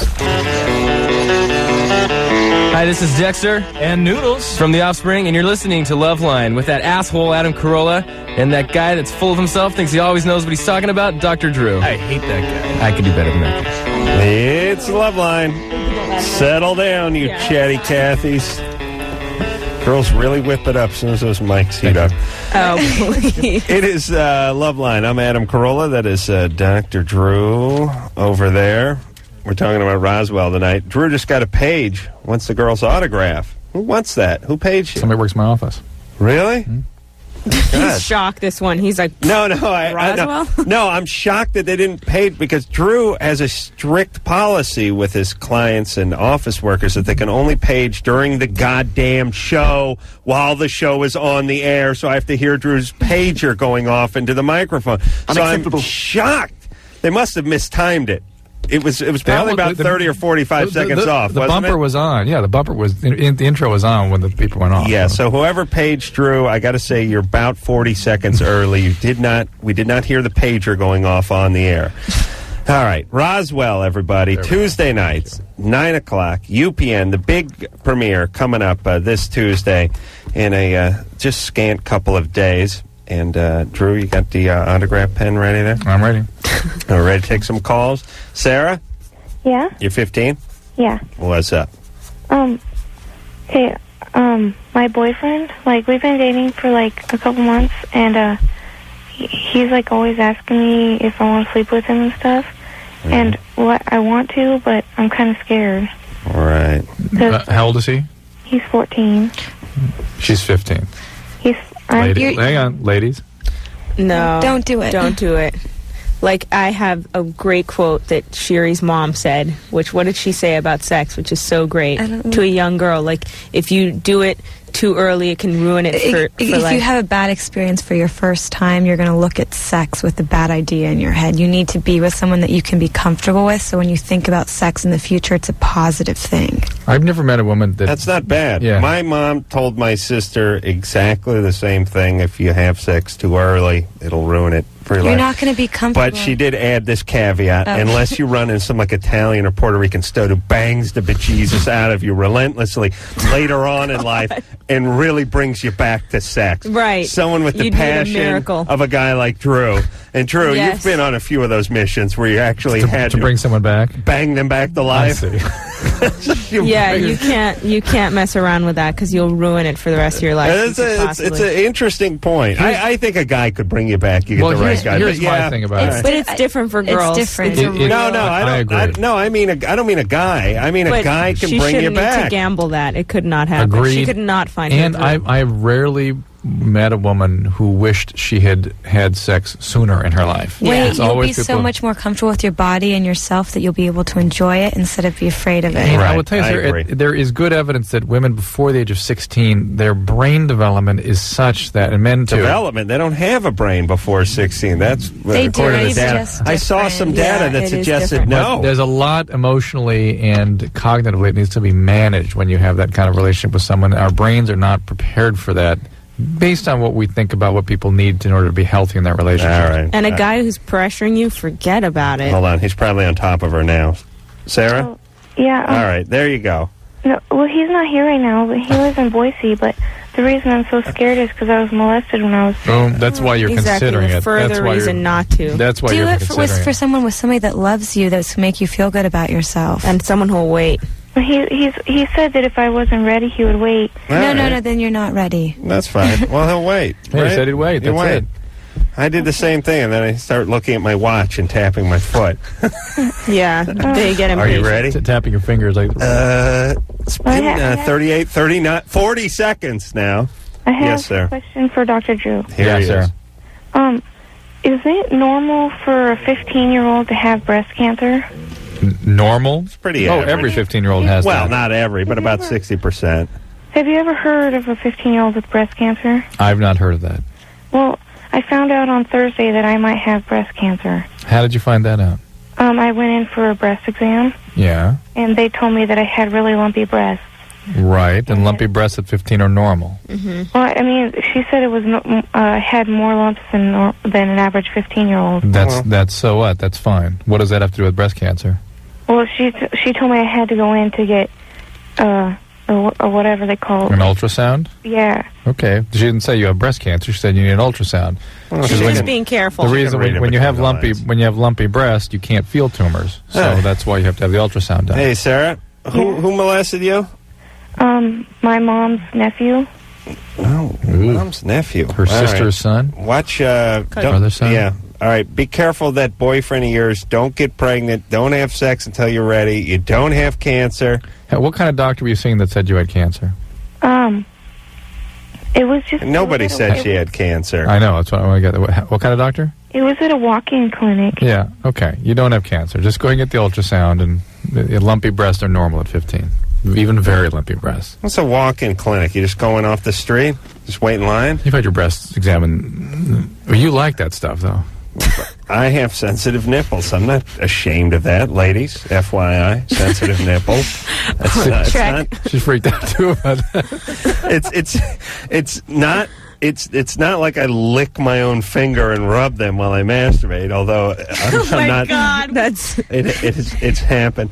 Hi, this is Dexter and Noodles from The Offspring, and you're listening to Loveline with that asshole Adam Carolla and that guy that's full of himself, thinks he always knows what he's talking about, Dr. Drew. I hate that guy. I could do better than that. It's Loveline. Settle down, you chatty Cathys. Girls really whip it up as soon as those mics heat up. Oh, please. It is Loveline. I'm Adam Carolla. That is Dr. Drew over there. We're talking about Roswell tonight. Drew just got a page. Wants the girl's autograph. Who wants that? Who paged you? Somebody works in my office. Really? Mm-hmm. He's shocked, this one. He's like, Roswell? No, I'm shocked that they didn't pay, because Drew has a strict policy with his clients and office workers that they can only page during the goddamn show while the show is on the air. So I have to hear Drew's pager going off into the microphone. So I'm shocked. They must have mistimed it. It was probably about 30 or 45 seconds off. The bumper was on. Yeah, the bumper was. The intro was on when the people went off. Yeah. So whoever paged Drew, I got to say you're about 40 seconds early. We did not hear the pager going off on the air. All right, Roswell, everybody. Tuesday nights, 9 o'clock, UPN, the big premiere coming up this Tuesday in a just scant couple of days. And, Drew, you got the autograph pen ready there? I'm ready. All ready to take some calls? Sarah? Yeah? You're 15? Yeah. What's up? Okay, my boyfriend, like, we've been dating for, like, a couple months, and, he's, like, always asking me if I want to sleep with him and stuff. Mm. And what I want to, but I'm kind of scared. All right. How old is he? He's 14. She's 15. Hang on, ladies. No. Don't do it. Don't do it. Like, I have a great quote that Shiri's mom said, which, what did she say about sex, which is so great, to a young girl? Like, if you do it too early, it can ruin it for if life. you have a bad experience for your first time, you're going to look at sex with a bad idea in your head. You need to be with someone that you can be comfortable with, so when you think about sex in the future, it's a positive thing. I've never met a woman That's not bad. Yeah. My mom told my sister exactly the same thing. If you have sex too early, it'll ruin it for your life. You're not going to be comfortable. But she did add this caveat: unless you run into some like Italian or Puerto Rican stud who bangs the bejesus out of you relentlessly later on in life and really brings you back to sex. Right. Someone with the You'd need a passion miracle. of a guy like Drew. And Drew, Yes. you've been on a few of those missions where you actually had to bring someone back. bang them back to life. I see. Yeah, you can't mess around with that because you'll ruin it for the rest of your life. It's an interesting point. I think a guy could bring you back. You get the right guy. Here's but my yeah, thing about it. But it's different for girls. It's different. I agree. I don't mean a guy. I mean a guy can she bring you shouldn't need back. to gamble that. It could not happen. Agreed. She could not find And her. I rarely met a woman who wished she had had sex sooner in her life. Wait, It's you'll be always so people- much more comfortable with your body and yourself that you'll be able to enjoy it instead of be afraid of it. And I Right, will tell you, I sir, agree. there is good evidence that women before the age of 16, their brain development is such that, and men too. Development. They don't have a brain before 16. That's They do. according to It's the data. just I saw some different. data Yeah, that it is suggested different. no. There's a lot emotionally and cognitively it needs to be managed when you have that kind of relationship with someone. Our brains are not prepared for that based on what we think about what people need in order to be healthy in that relationship. All right. And a guy who's pressuring you, forget about it. Hold on. He's probably on top of her now. Sarah? Oh, yeah. All right. There you go. No, well, he's not here right now, but he lives in Boise. But the reason I'm so scared is because I was molested when I was... Boom. That's why you're Exactly. considering The it. further That's why reason you're, not to. That's why Do you're it considering for it. someone with somebody that loves you, that's make you feel good about yourself. And someone who'll wait. He said that if I wasn't ready, he would wait. All No, right. then you're not ready. That's fine. Well, he'll wait. Hey, he right? said he'd wait. He'll That's wait. it. I did the same thing, and then I start looking at my watch and tapping my foot. Yeah, they get Are you impatient. ready? Tapping your fingers like... It's been 38, 39, 40 seconds now. I have Yes, sir. a question for Dr. Drew. Here Yeah, he sir. is. Is it normal for a 15-year-old to have breast cancer? Normal? It's pretty Oh, average. every 15-year-old has Well, that. not every, but about 60%. Have you ever heard of a 15-year-old with breast cancer? I've not heard of that. Well, I found out on Thursday that I might have breast cancer. How did you find that out? I went in for a breast exam, Yeah. and they told me that I had really lumpy breasts. Right. And lumpy breasts at 15 are normal. Well, I mean, she said it was had more lumps than an average 15-year-old. That's so what? That's fine. What does that have to do with breast cancer? Well, she told me I had to go in to get or whatever they call it. An ultrasound? Yeah. Okay. She didn't say you have breast cancer. She said you need an ultrasound. She's just being careful. The reason when you have lumpy breast, you can't feel tumors. So that's why you have to have the ultrasound done. Hey, Sarah, who molested you? My mom's nephew. Oh, mom's nephew. Her sister's son? Watch, Brother's son? Yeah. All right, be careful of that boyfriend of yours. Don't get pregnant. Don't have sex until you're ready. You don't have cancer. What kind of doctor were you seeing that said you had cancer? It was just... Nobody said she had cancer. I know. That's what I got. What kind of doctor? It was at a walk-in clinic. Yeah. Okay. You don't have cancer. Just go and get the ultrasound, and the lumpy breasts are normal at 15. Even very lumpy breasts. What's a walk-in clinic? You just going off the street? Just wait in line? You've had your breasts examined. You like that stuff, though. I have sensitive nipples. I'm not ashamed of that, ladies. FYI, sensitive nipples. It's not. She's freaked out too about that. It's not like I lick my own finger and rub them while I masturbate. Although I'm not. God, that's it's happened.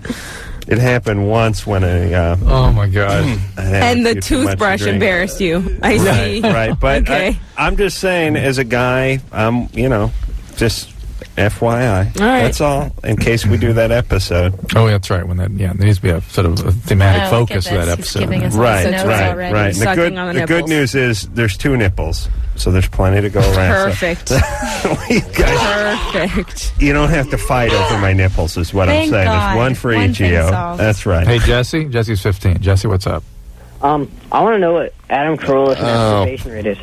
It happened once when oh my God! And the toothbrush embarrassed you. I see. Right, but okay. I'm just saying, as a guy, just FYI. All right. That's all. In case we do that episode. Oh, that's right. When that, there needs to be a sort of a thematic focus to that episode. Right. And the good news is there's 2 nipples, so there's plenty to go around. Perfect. So, Perfect. you don't have to fight over my nipples, is what I'm saying. God. There's one for One each thing of you. solved. That's right. Hey, Jesse. Jesse's 15. Jesse, what's up? I want to know what Adam Carolla's masturbation rate is.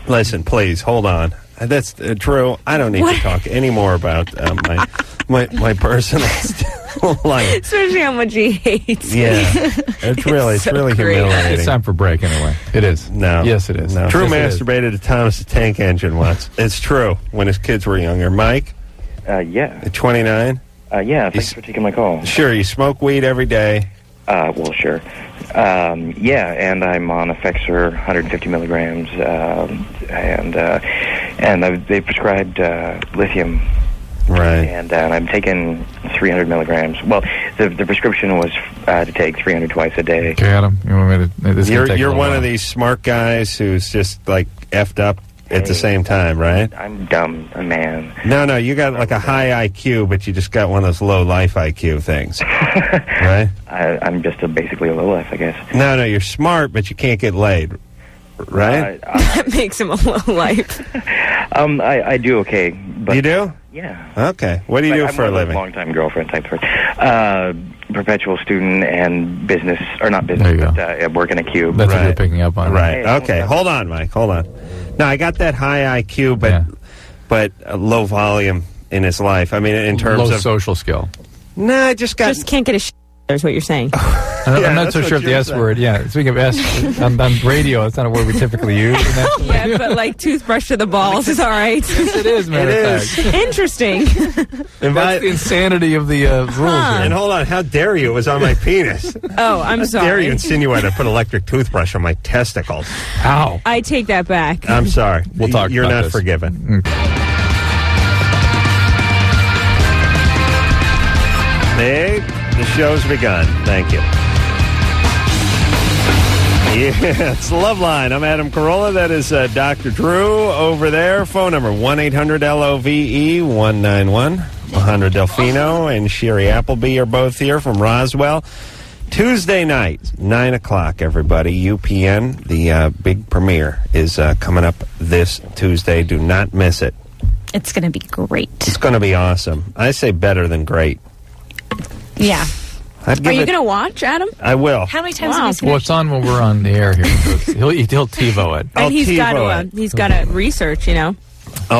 Listen, please, hold on. That's true. I don't need to talk anymore about my personal life. Especially how much he hates me. Yeah, it's really humiliating. It's time for break anyway. It is. No. Yes, it is. No. Drew Yes, masturbated to Thomas the Tank Engine once. It's true. When his kids were younger. Mike? Yeah. At 29? Yeah, thanks for taking my call. Sure, you smoke weed every day? Well, sure. Yeah, and I'm on Effexor, 150 milligrams, and they prescribed lithium. Right. And I'm taking 300 milligrams. Well, the prescription was to take 300 twice a day. Okay, Adam, you want me to... You're one of these smart guys who's just, like, effed up at the same time, right? I'm dumb, a man. No, you got, like, a high IQ, but you just got one of those low life IQ things, right? I'm just basically a low life, I guess. No, you're smart, but you can't get laid, right? That makes him a low life. I do okay. But you do? Yeah. Okay. What do you do for a living? Long-time girlfriend type person. Perpetual student and business, or not business, but I work in a cube. That's what you're picking up on. Right. Okay. Hold on, Mike. Hold on. Now, I got that high IQ, but low volume in his life. I mean, in terms low of social skill. No, I just can't get a is what you're saying. I'm not so sure of the S word. Yeah, speaking of S, on radio, it's not a word we typically use. Yeah, but like toothbrush to the balls is all right. Yes, it is, matter of fact. Interesting. That's the insanity of the rules here. And hold on, how dare you? It was on my penis. Oh, I'm sorry. How dare you insinuate I put electric toothbrush on my testicles? Ow. I take that back. I'm sorry. We'll talk You're about not this. forgiven. Hey, the show's begun. Thank you. Yeah, it's Loveline. I'm Adam Carolla. That is Dr. Drew over there. Phone number 1-800-LOVE-191. Majandra Delfino and Shiri Appleby are both here from Roswell. Tuesday night, 9 o'clock, everybody. UPN, the big premiere, is coming up this Tuesday. Do not miss it. It's going to be great. It's going to be awesome. I say better than great. Yeah. Are you going to watch, Adam? I will. How many times have you seen Well, it's on when we're on the air here. So he'll TiVo it. And he's got to research, I'll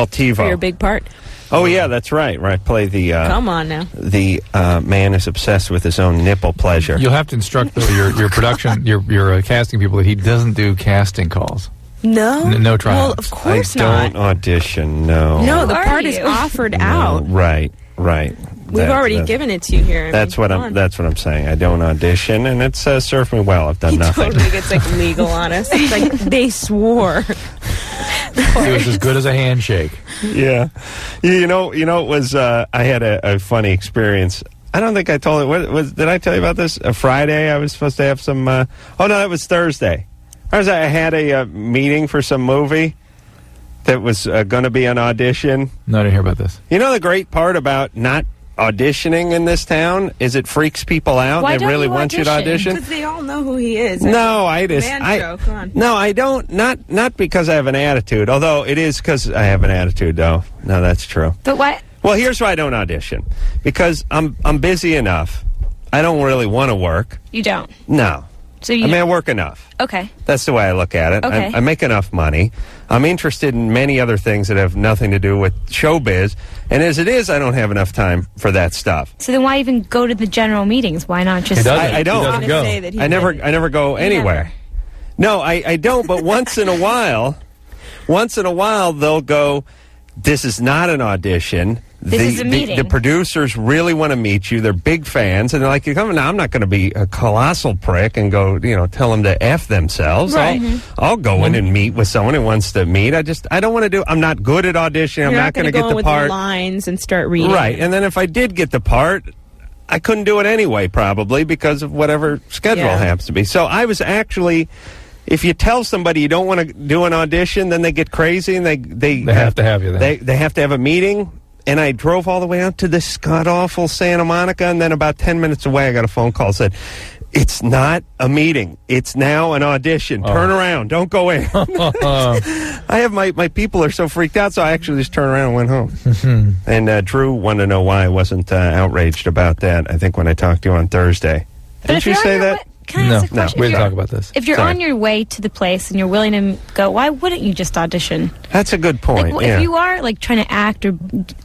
TiVo. for your big part. Oh, yeah, that's right. Where I play the... Come on now. The man is obsessed with his own nipple pleasure. You'll have to instruct your production, your casting people that he doesn't do casting calls. No? No tryouts. Well, of course I not. don't audition, no. No, the part is offered out. Right. We've already given it to you here. That's what I'm saying. I don't audition, and it's served me well. I've done He nothing. totally gets like legal on us. It's like they swore. It was as good as a handshake. Yeah. You know, it was, I had a funny experience. I don't think I told it. Did I tell you about this? A Friday, I was supposed to have some, oh, no, that was Thursday. I had a meeting for some movie that was going to be an audition. No, I didn't hear about this. You know the great part about not auditioning in this town is it freaks people out. Why they don't really you want you to audition. Because they all know who he is. No, I just Come on. No, I don't. Not because I have an attitude. Although it is because I have an attitude, though. No, that's true. But what? Well, here's why I don't audition. Because I'm busy enough. I don't really want to work. You don't? No. So I work enough. Okay. That's the way I look at it. Okay. I make enough money. I'm interested in many other things that have nothing to do with showbiz. And as it is, I don't have enough time for that stuff. So then why even go to the general meetings? Why not just... I don't. He doesn't go. I never go anywhere. No, I don't. But once in a while, they'll go, this is not an audition. This is a meeting. The producers really want to meet you. They're big fans. And they're like, now I'm not going to be a colossal prick and go, tell them to F themselves. Right. I'll go in and meet with someone who wants to meet. I don't want to I'm not good at auditioning. I'm not going to get the part. Lines and start reading. Right. And then if I did get the part, I couldn't do it anyway, probably, because of whatever schedule happens to be. So I was actually... If you tell somebody you don't want to do an audition, then they get crazy and they have to have you there. They have to have a meeting. And I drove all the way out to this god-awful Santa Monica, and then about 10 minutes away, I got a phone call that said, it's not a meeting. It's now an audition. Turn around. Don't go in. I have my people are so freaked out, so I actually just turned around and went home. And Drew wanted to know why I wasn't outraged about that, I think, when I talked to you on Thursday. Didn't you say that? Can I ask a question? We didn't talk about this. If you're on your way to the place and you're willing to go, why wouldn't you just audition? That's a good point. Like, if you are like trying to act or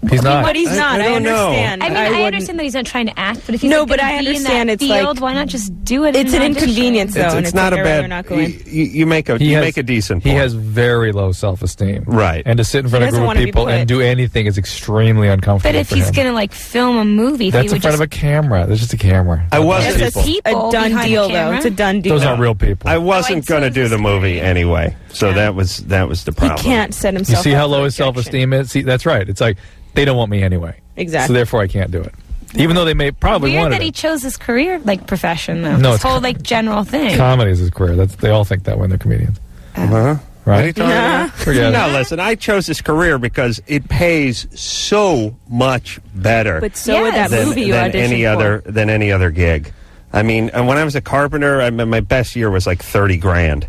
he's not. But he's not. I understand. I mean, I understand that he's not trying to act, but if he's but I understand in that it's field, like, why not just do it? It's an inconvenience, though. It's not a bad. You make a decent point. He has very low self-esteem, right? And to sit in front of a group of people and do anything is extremely uncomfortable. But if he's going to like film a movie, that's in front of a camera. There's just a camera. I wasn't. It's a done deal, though. It's a done deal. Those aren't real people. I wasn't going to do the movie anyway, so that was the problem. He can't set himself. You see how low his self-esteem is? See, that's right. It's like they don't want me anyway. Exactly. So therefore, I can't do it. Even though they may probably want it. Weird that he chose his career profession though. No, this whole general thing. Comedy is his career. They all think that when they're comedians. Right? No, listen, I chose this career because it pays so much better. But so would that movie you auditioned than any other gig. I mean, when I was a carpenter, my best year was like $30,000.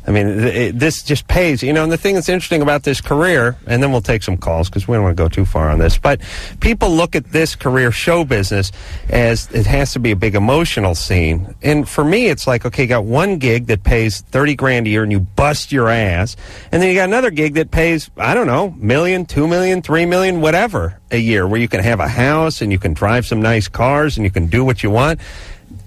I mean, this just pays, and the thing that's interesting about this career, and then we'll take some calls because we don't want to go too far on this, but people look at this career, show business, as it has to be a big emotional scene. And for me, it's like, okay, you got one gig that pays $30,000 a year and you bust your ass, and then you got another gig that pays, I don't know, $1 million, $2 million, $3 million, whatever a year, where you can have a house and you can drive some nice cars and you can do what you want.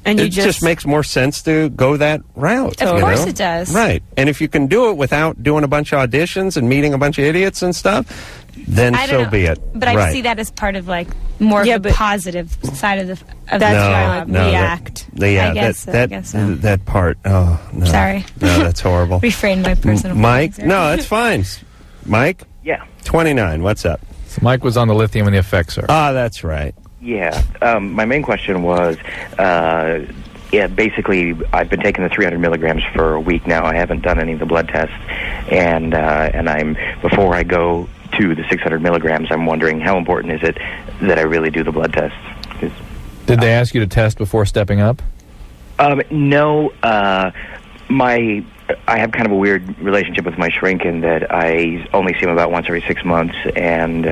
And it just makes more sense to go that route. Of course it does. Right. And if you can do it without doing a bunch of auditions and meeting a bunch of idiots and stuff, then so be it. But I see that as part of more of the positive side of the job. React. I guess so. That part. Oh, no. Sorry. No, that's horrible. Refrain my personal Mike? No, that's fine. Mike? Yeah. 29. What's up? So Mike was on the lithium and the effects, sir. That's right. Yeah. My main question was, basically, I've been taking the 300 milligrams for a week now. I haven't done any of the blood tests, and before I go to the 600 milligrams, I'm wondering how important is it that I really do the blood tests? Did they ask you to test before stepping up? No. I have kind of a weird relationship with my shrink in that I only see him about once every 6 months, and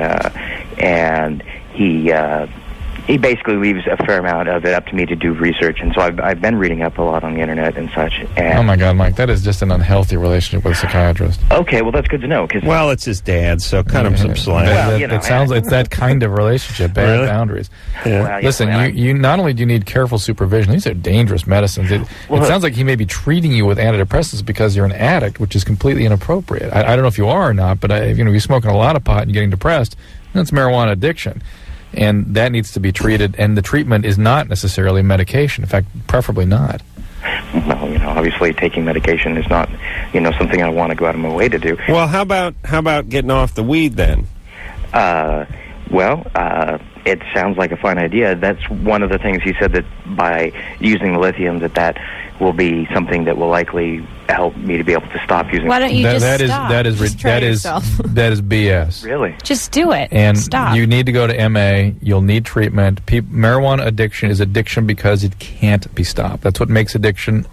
he basically leaves a fair amount of it up to me to do research, and so I've been reading up a lot on the internet and such. And oh my God, Mike, that is just an unhealthy relationship with a psychiatrist. Okay, well that's good to know. Well, it's his dad, so cut him some slack. It sounds like it's that kind of relationship, bad boundaries. Yeah. Well, listen, you not only do you need careful supervision, these are dangerous medicines. It sounds like he may be treating you with antidepressants because you're an addict, which is completely inappropriate. I don't know if you are or not, but you're smoking a lot of pot and getting depressed, that's marijuana addiction. And that needs to be treated, and the treatment is not necessarily medication. In fact, preferably not. Well, obviously taking medication is not, something I want to go out of my way to do. Well, how about getting off the weed then? It sounds like a fine idea. That's one of the things he said, that by using the lithium, that will be something that will likely help me to be able to stop using. Why don't you just stop? That is BS. Really? Just do it. And stop. You need to go to MA. You'll need treatment. Marijuana addiction is addiction because it can't be stopped. That's what makes addiction.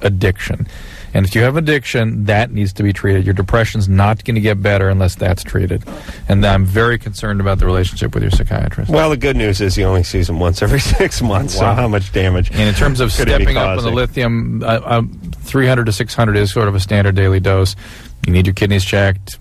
And if you have addiction, that needs to be treated. Your depression's not going to get better unless that's treated. And I'm very concerned about the relationship with your psychiatrist. Well, the good news is he only sees him once every 6 months, so how much damage? And in terms of stepping up on the lithium, 300 to 600 is sort of a standard daily dose. You need your kidneys checked.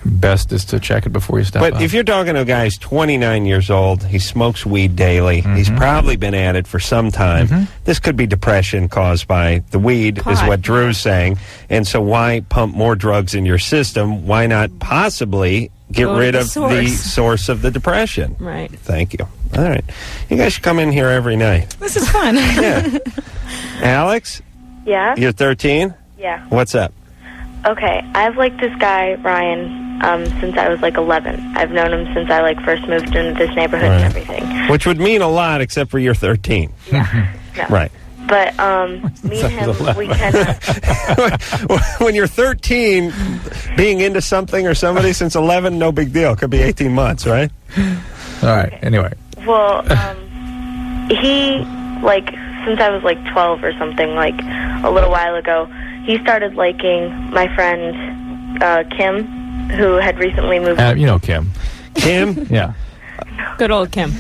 Best is to check it before you step up. But if you're talking to a guy who's 29 years old, he smokes weed daily, he's probably been at it for some time, this could be depression caused by the weed, is what Drew's saying. And so why pump more drugs in your system? Why not possibly get rid of the source of the depression? Right. Thank you. All right. You guys should come in here every night. This is fun. Yeah. Alex? Yeah? You're 13? Yeah. What's up? Okay, I've liked this guy, Ryan, since I was 11. I've known him since I first moved into this neighborhood and everything. Which would mean a lot, except for you're 13. Yeah. No. Right. But me and him, we kind of... When you're 13, being into something or somebody since 11, no big deal. Could be 18 months, right? All right. Anyway. Well, he, since I was 12 or something, a little while ago, he started liking my friend Kim, who had recently moved. You know Kim. Kim? Yeah. Good old Kim.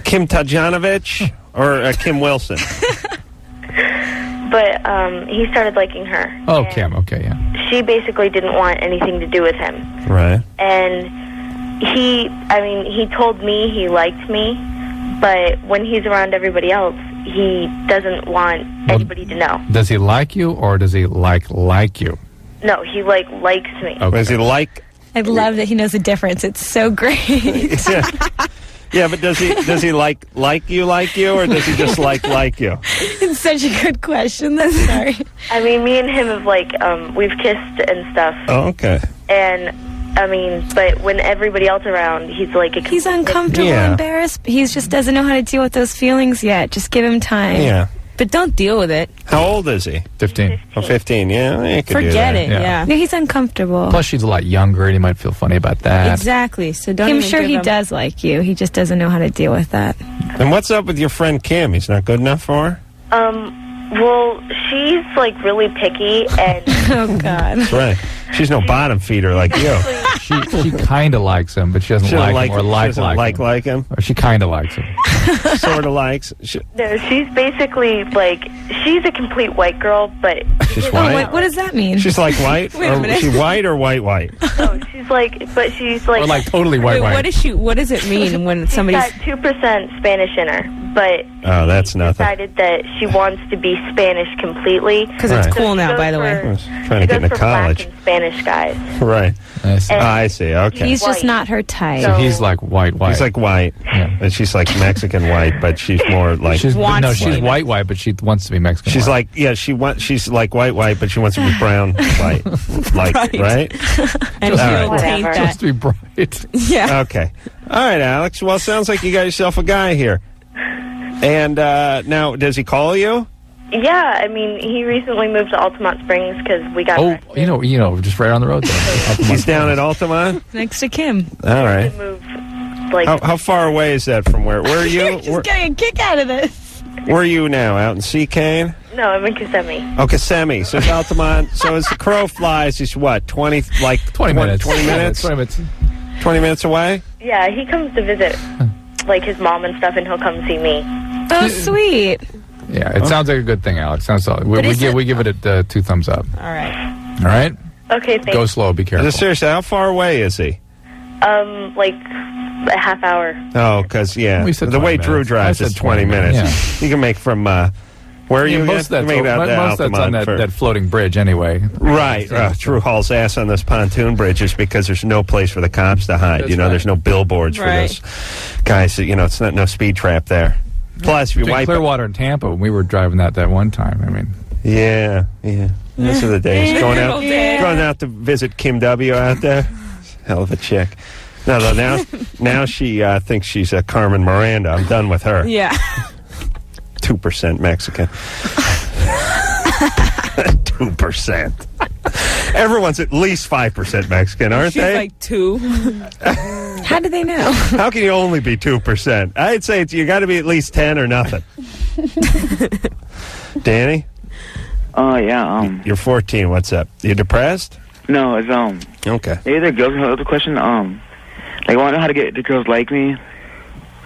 Kim Tajanovich or Kim Wilson? but he started liking her. Oh, Kim. Okay, yeah. She basically didn't want anything to do with him. Right. And he told me he liked me, but when he's around everybody else, he doesn't want anybody to know. Does he like you, or does he like you? No, he likes me. Okay. Does he like? I love that he knows the difference. It's so great. Yeah, but does he like you, or does he just like you? It's such a good question. That's sorry. I mean, me and him have we've kissed and stuff. Oh, okay. And but when everybody else around, he's like he's uncomfortable, embarrassed. He just doesn't know how to deal with those feelings yet. Just give him time. Yeah. But don't deal with it. How old is he? 15. Oh, 15, yeah. You could do Forget that. it, yeah. No, he's uncomfortable. Plus, she's a lot younger, and he might feel funny about that. Exactly. So don't. I'm sure he does like you. He just doesn't know how to deal with that. And what's up with your friend Kim? He's not good enough for her? Well, she's really picky, and oh God, that's right. She's no bottom feeder like you. She kind of likes him, but she doesn't like him or like him. Or she kind of likes him. Sort of likes. No, she's basically she's a complete white girl, but she's white. What does that mean? She's like white. Wait a minute. Is she white or white? No, she's she's or like totally white. What is she? What does it mean when somebody's got 2% Spanish in her? But oh, that's nothing. Decided that she wants to be Spanish completely because it's cool now. By the way, trying to get into college. Black and Spanish guys. Right. I see. Okay. He's just not her type. So he's like white. He's like white, and she's like Mexican white, but she's more like she's white, but she wants to be Mexican. She's white. She's like white, but she wants to be brown white, right? And she'll taint that. She wants to be bright. Yeah. Okay. All right, Alex. Well, it sounds like you got yourself a guy here. And now, does he call you? Yeah, I mean, he recently moved to Altamont Springs because we got. Oh, you know, just right on the road there. He's down at Altamont next to Kim. All right. Moved, how far away is that from where? Where are you? You're just getting a kick out of this. Where are you now? Out in Seacane? No, I'm in Kissimmee. Oh, Kissimmee. So it's Altamont. So as the crow flies, he's what? 20 minutes. 20 minutes. 20 minutes. 20 minutes away. Yeah, he comes to visit, his mom and stuff, and he'll come see me. Oh, sweet. Yeah, it sounds like a good thing, Alex. Sounds solid. We give it a 2 thumbs up. All right. All right. Okay, thanks. Go slow. Be careful. Seriously, how far away is he? A half hour. Oh, because the way Drew drives is 20 minutes. Yeah. You can make from where are you? Most of that's on that floating bridge anyway. Right. Drew hauls ass on those pontoon bridges because there's no place for the cops to hide. That's there's no billboards for those guys. It's not no speed trap there. Plus, if you wipe Clearwater and Tampa, we were driving that one time. I mean, yeah. Those are the days. Going out to visit Kim W. out there. Hell of a chick. No, now she thinks she's a Carmen Miranda. I'm done with her. Yeah. 2% Mexican. 2%. Everyone's at least 5% Mexican, aren't She's they? Like 2. How do they know? How can you only be 2%? I'd say you got to be at least 10 or nothing. Danny? Yeah. You're 14. What's up? You depressed? No, it's Okay. Maybe the girls have the question. I want to know how to get the girls like me.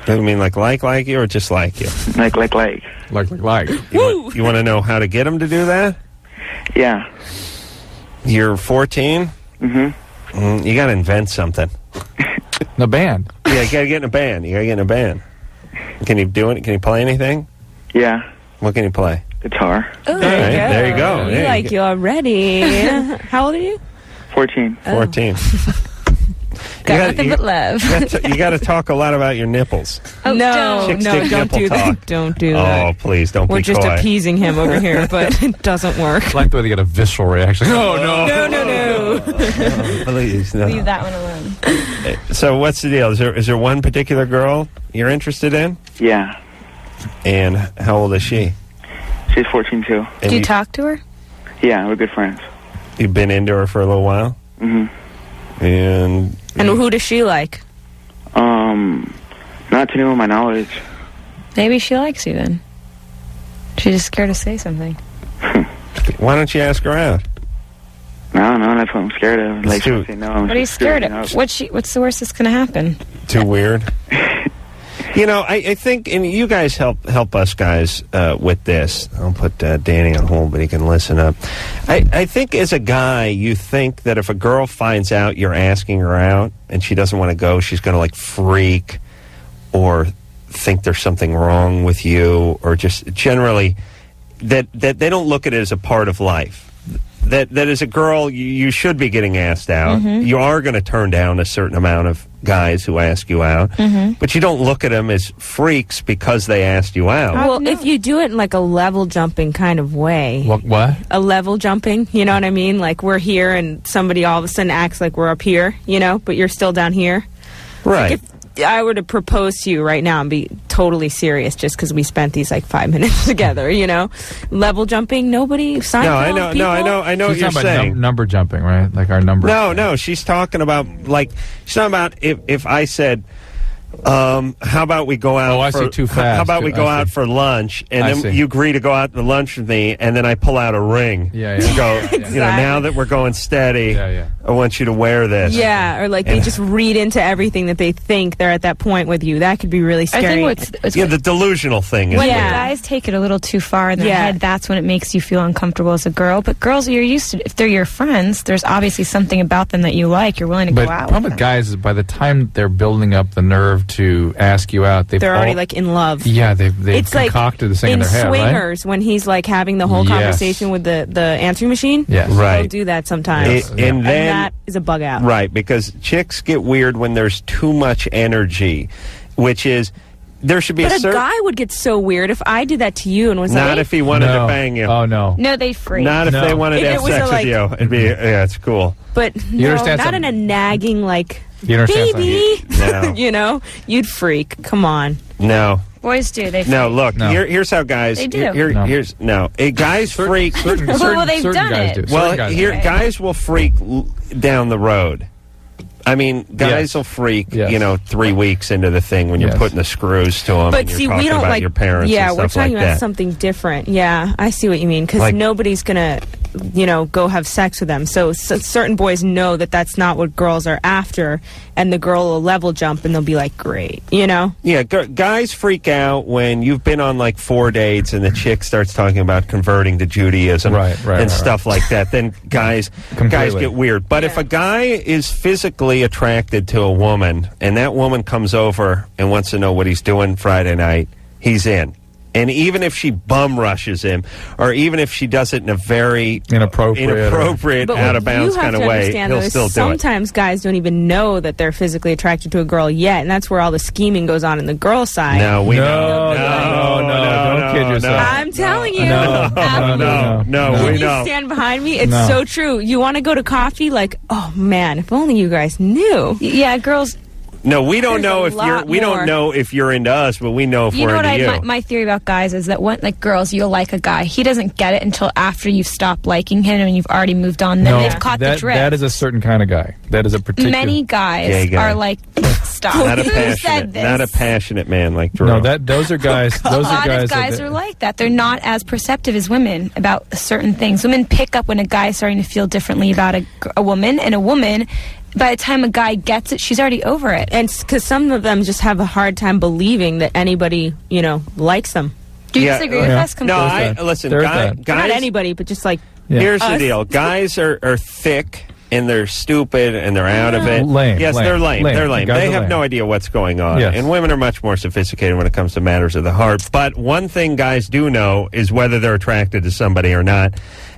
You mean like you or just like you? Like. Like. You want to know how to get them to do that? Yeah. You're 14? Mm-hmm. You got to invent something. In a band. Yeah, you got to get in a band. Can you do it? Can you play anything? Yeah. What can you play? Guitar. Oh, there you go. We like you already. How old are you? 14. 14. Got nothing but love. You got to talk a lot about your nipples. Oh, no, don't do that. Don't do that. Oh, please, don't We're be just coy. appeasing him over here, but it doesn't work. I like the way they get a visceral reaction. No. Please, no. Leave that one alone. So what's the deal? Is there one particular girl you're interested in? Yeah. And how old is she? She's 14 too. And Do you talk to her? Yeah, we're good friends. You've been into her for a little while? Mm-hmm. And who does she like? Not to my knowledge. Maybe she likes you then. She's just scared to say something. Why don't you ask her out? I don't know. That's what I'm scared of. Like, say no. What are you scared of? What's the worst that's going to happen? Too weird? You know, I think, and you guys help us guys with this. I'll put Danny on hold, but he can listen up. I think as a guy, you think that if a girl finds out you're asking her out and she doesn't want to go, she's going to like freak or think there's something wrong with you, or just generally that they don't look at it as a part of life. That as a girl, you should be getting asked out. Mm-hmm. You are going to turn down a certain amount of guys who ask you out, but you don't look at them as freaks because they asked you out. Well, if you do it in like a level jumping kind of way. What? A level jumping, you know what I mean? Like we're here and somebody all of a sudden acts like we're up here, you know, but you're still down here. Right. Like if I were to propose to you right now and be totally serious just because we spent these like 5 minutes together, you know, level jumping, nobody signed. No, I know what you're saying. Number jumping, right? Like our number. No, she's talking about if I said, how about we go out? Oh, I see, too fast. How about we go out for lunch, and then you agree to go out to lunch with me, and then I pull out a ring. Yeah. You go, Exactly. you know, now that we're going steady, I want you to wear this. Yeah, or like they just read into everything that they think they're at that point with you. That could be really scary. I think the delusional thing. When the guys take it a little too far in their head, that's when it makes you feel uncomfortable as a girl. But girls, you're used to, if they're your friends, there's obviously something about them that you like. You're willing to go out. But the problem with guys is by the time they're building up the nerve to ask you out, they're already like in love. Yeah, they've it's concocted this thing in their head, right? Swingers, when he's like having the whole conversation with the answering machine. Yes. Right. He'll do that sometimes. And then that is a bug out. Right, because chicks get weird when there's too much energy, which is there should be but a a guy would get so weird if I did that to you and was not like, if he wanted to bang you. Oh no. No, they freak. Not if they wanted to have sex with you. It'd be it's cool. But You no, understand not something? in a nagging like You understand baby. No. You know, you'd freak. Come on. No. Boys do. They freak. No, look. Here's how guys. They do. Here's guys freak. Well, they've done it. Well, guys will freak down the road. I mean, guys will freak, you know, 3 weeks into the thing when you're putting the screws to them But and you're see, talking we don't about like your parents yeah, and we're stuff talking like about that. something different. Yeah, I see what you mean because Like- nobody's gonna, you know, go have sex with them. So certain boys know that that's not what girls are after, and the girl will level jump and they'll be like, "Great," you know. Yeah, guys freak out when you've been on like 4 dates and the chick starts talking about converting to Judaism and stuff like that. Then guys get weird. But if a guy is physically attracted to a woman and that woman comes over and wants to know what he's doing Friday night, he's in. And even if she bum rushes him, or even if she does it in a very inappropriate But out of bounds you have kind of to way, understand, he'll though, still do it. sometimes guys don't even know that they're physically attracted to a girl yet, and that's where all the scheming goes on in the girl side. No, we No, don't kid yourself. I'm telling you. No, Can we you don't. stand behind me? It's No. so true. You want to go to coffee? Like, oh man, if only you guys knew. Yeah, girls. No, we don't know There's if a you're. lot We don't more. know if you're into us, but we know if You we're know what? into you. My theory about guys is that when, like girls, you'll like a guy. He doesn't get it until after you've stopped liking him and you've already moved on. Then they've caught the drift. That is a certain kind of guy. That is a particular. Many guys Gay guy. are like, stop. Not a Who passionate, said this? not a passionate man like Drew. No, those are guys. A Those lot are of guys are like that. They're not as perceptive as women about certain things. Women pick up when a guy is starting to feel differently about a woman, and a woman, by the time a guy gets it, she's already over it. And because some of them just have a hard time believing that anybody, you know, likes them. Do you disagree with us No, completely? listen, Not guys. anybody, but just like Here's the us. deal: guys are thick and they're stupid and they're out of it. Lame, Yes, lame, they're lame. lame. They're lame. Guys They are have lame. no idea what's going on. Yes. And women are much more sophisticated when it comes to matters of the heart. But one thing guys do know is whether they're attracted to somebody or not.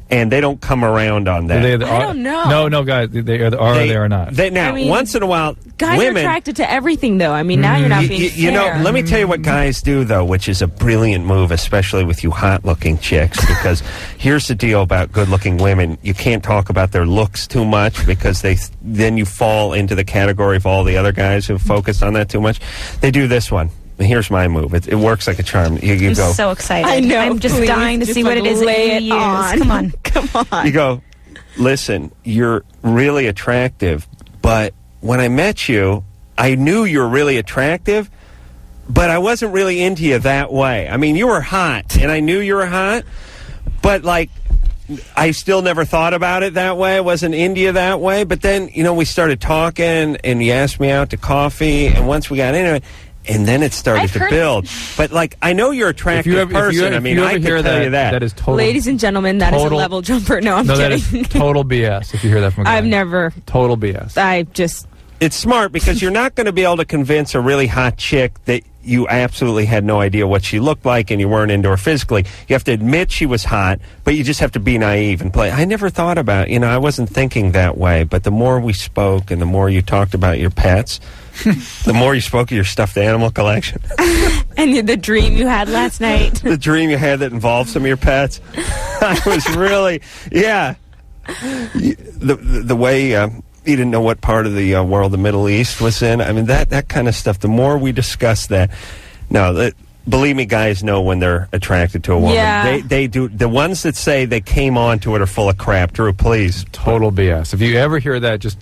And they don't come around on that. I don't know. No, guys, they are not. Now, I mean, once in a while, Guys women are attracted to everything, though. I mean, now you're not being you know, fair. let me tell you what guys do, though, which is a brilliant move, especially with you hot-looking chicks, because here's the deal about good-looking women. You can't talk about their looks too much because then you fall into the category of all the other guys who focus on that too much. They do this one. Here's my move. It works like a charm. You I'm go. so excited. I know, I'm just please, dying to just see what like it is lay that you it use. on. Come on. Come on. You go, listen, you're really attractive, but when I met you, I knew you were really attractive, but I wasn't really into you that way. I mean, you were hot, and I knew you were hot, but, like, I still never thought about it that way. I wasn't into you that way. But then, you know, we started talking, and you asked me out to coffee, and once we got into it, and then it started to build. But like, I know you're an attractive person. I mean, I can tell you that. That is total. Ladies and gentlemen, that is a level jumper. No, I'm kidding. That is total BS. If you hear that from a guy, I've never. Total BS. It's smart because you're not going to be able to convince a really hot chick that you absolutely had no idea what she looked like and you weren't into her physically. You have to admit she was hot, but you just have to be naive and play. I never thought about, I wasn't thinking that way, but the more we spoke and the more you talked about your pets, the more you spoke of your stuffed animal collection. And the dream you had last night. The dream you had that involved some of your pets. I was really, the way... you didn't know what part of the world the Middle East was in. I mean, that kind of stuff, the more we discuss that... Believe me, guys know when they're attracted to a woman. Yeah. They do. The ones that say they came on to it are full of crap. Drew, please. Total BS. If you ever hear that, just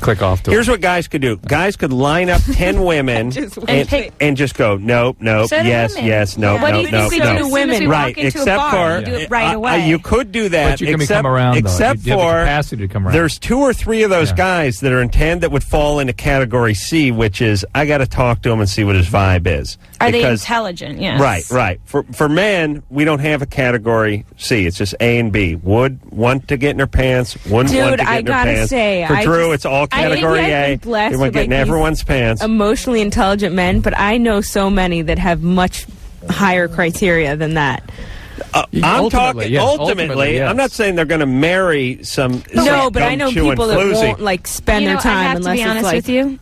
click off to it. Here's what guys could do. Guys could line up 10 women and just go, nope, yes, no. What do you think we do to women? Right, except for... You do it right away. You could do that. But you can come around, though. Except you have the for... capacity to come around. There's 2 or 3 of those guys that are in 10 that would fall into category C, which is, I got to talk to him and see what his vibe is. Are they intelligent? Yes. Right. For men, we don't have a category C. It's just A and B. Would want to get in her pants, wouldn't want to get in her pants. Say, for Drew, it's all category A. Blessed with getting everyone's pants. Emotionally intelligent men, but I know so many that have much higher criteria than that. I'm talking ultimately. Yes. I'm not saying they're going to marry some. No, but I know people that won't spend their time unless it's with you.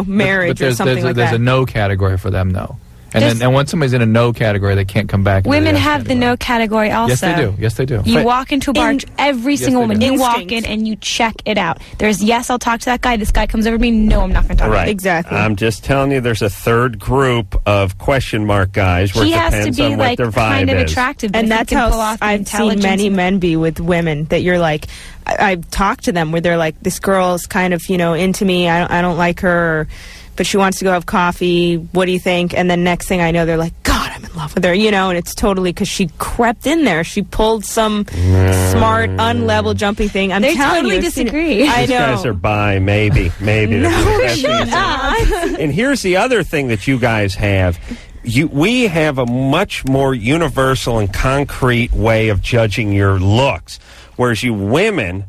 Marriage or something like that. There's a no category for them, though. And when somebody's in a no category, they can't come back. Women have the no category also. Yes, they do. You walk into a bar, every single woman, you walk in and you check it out. There's, yes, I'll talk to that guy. This guy comes over to me. No, I'm not going to talk to him. Exactly. I'm just telling you, there's a third group of question mark guys where it depends on what their vibe kind of attractive, and that's how I've seen many men be with women that you're like, I've talked to them where they're like, this girl's kind of, into me. I don't like her. But she wants to go have coffee. What do you think? And then next thing I know, they're like, God, I'm in love with her. And it's totally because she crept in there. She pulled some smart, unlevel jumping thing. They totally disagree. I know. These guys are bi, maybe. No, shut up. And here's the other thing that you guys have. We have a much more universal and concrete way of judging your looks. Whereas you women,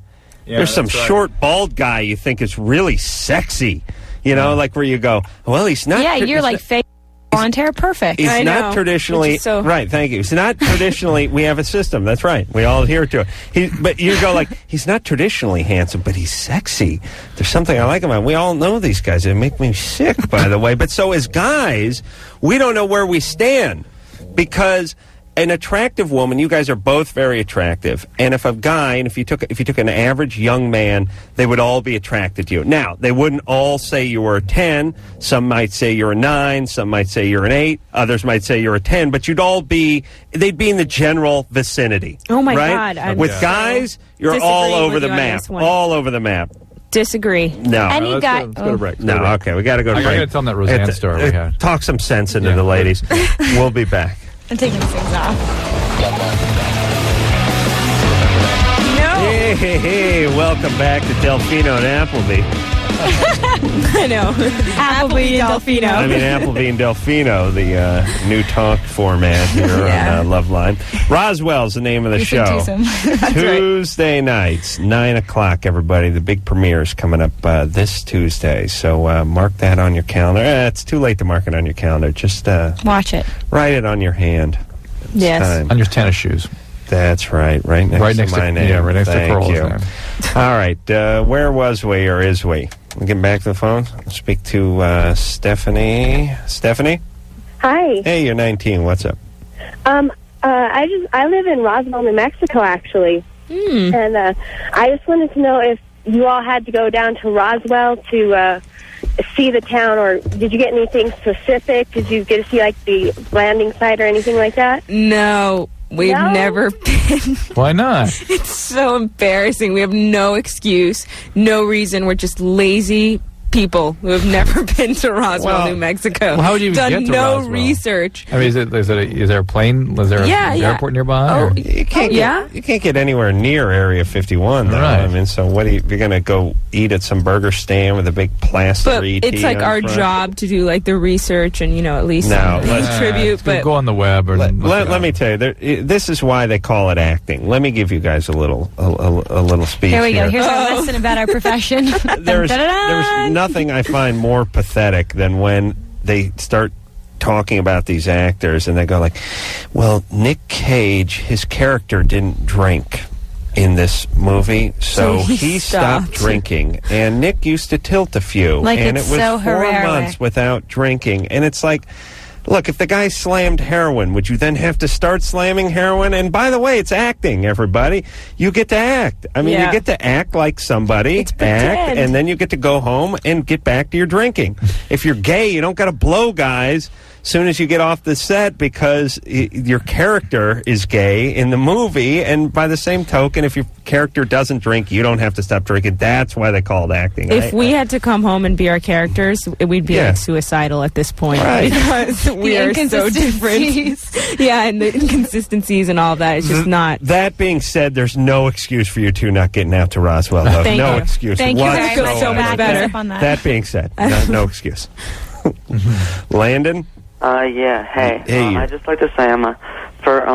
there's some short, bald guy you think is really sexy. Like where you go, well, he's not... Yeah, you're like fake blonde hair, perfect. He's not traditionally... Right, thank you. He's not traditionally... We have a system, that's right. We all adhere to it. But you go like, he's not traditionally handsome, but he's sexy. There's something I like about him. We all know these guys. They make me sick, by the way. But so as guys, we don't know where we stand. Because... an attractive woman, you guys are both very attractive, and if a guy, and if you took an average young man, they would all be attracted to you. Now, they wouldn't all say you were a 10. Some might say you're a 9. Some might say you're an 8. Others might say you're a 10. But they'd be in the general vicinity. Oh my right? God! With guys, you're all over the map. All over the map. Disagree. No. Let's go to break. No, okay, we got to go to break. I got to tell them that Roseanne story we had. Talk some sense into the ladies. We'll be back. I'm taking things off. No. Hey, welcome back to Delfino and Appleby. I know. Appleby and Delfino. I mean, Appleby and Delfino, the new talk format here on Loveline. Roswell's the name of the show. Tuesday nights, 9 o'clock, everybody. The big premiere is coming up this Tuesday. So mark that on your calendar. It's too late to mark it on your calendar. Just watch it. Write it on your hand. Yes. On your tennis shoes. That's right. Right next to my name. Yeah, right next to Carolla's name. All right. Where was we, or is we? We're getting back to the phone. Let's speak to Stephanie. Stephanie? Hi. Hey, you're 19. What's up? I live in Roswell, New Mexico, actually. And I just wanted to know if you all had to go down to Roswell to see the town, or did you get anything specific? Did you get to see, like, the landing site or anything like that? No. We've never been. Why not? It's so embarrassing. We have no excuse, no reason. We're just lazy people who have never been to Roswell, New Mexico. Well, how would you even done get to no Roswell? Research. I mean, is there a plane? Is there an airport nearby? Oh, you can't get anywhere near Area 51, though. Right. I mean, so what? You're going to go eat at some burger stand with a big plastic But ET it's like on our front? job to do like the research and at least contribute. But go on the web. Let me tell you, this is why they call it acting. Let me give you guys a little speech. Here we go. Here's our lesson about our profession. There's nothing I find more pathetic than when they start talking about these actors and they go like, well, Nick Cage, his character didn't drink in this movie, so he stopped drinking. And Nick used to tilt a few. Like, and it's it was so 4 heroic. months without drinking. And it's like, look, if the guy slammed heroin, would you then have to start slamming heroin? And by the way, it's acting, everybody. You get to act. I mean, you get to act like somebody, act, and then you get to go home and get back to your drinking. If you're gay, you don't got to blow guys as soon as you get off the set because your character is gay in the movie. And by the same token, if your character doesn't drink, you don't have to stop drinking. That's why they call it acting. If we had to come home and be our characters, we'd be like suicidal at this point because we are so different. And the inconsistencies and all of that. It's just not. That being said, there's no excuse for you two not getting out to Roswell. No excuse. Thank you very whatsoever. much. So much better. That being said, no excuse. Landon? Yeah, hey. Hey. I'd just like to say I'm a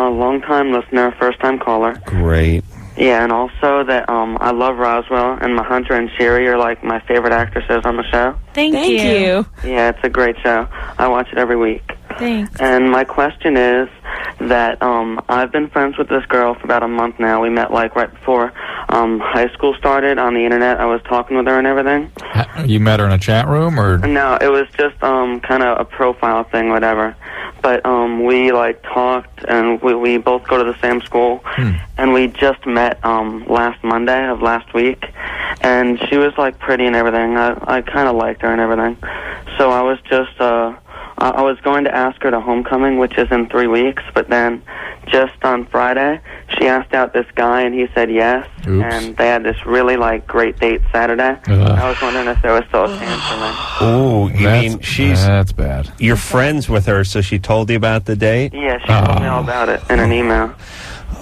long-time listener, first-time caller. Great. Yeah, and also that I love Roswell, and Hunter and Shiri are like my favorite actresses on the show. Thank you. Yeah, it's a great show. I watch it every week. Thanks. And my question is that I've been friends with this girl for about a month now. We met like right before high school started on the internet. I was talking with her and everything. You met her in a chat room, or? No, it was just kind of a profile thing, whatever. But we like talked, and we both go to the same school, and we just met last Monday of last week, and she was like pretty and everything. I kind of liked her and everything, so I was just I was going to ask her to homecoming, which is in 3 weeks, but then just on Friday she asked out this guy and he said yes. Oops. And they had this really like great date Saturday. I was wondering if there was still a chance for me. Oh, you mean that's bad. You're friends with her, so she told you about the date? Yeah, she told me all about it in an email.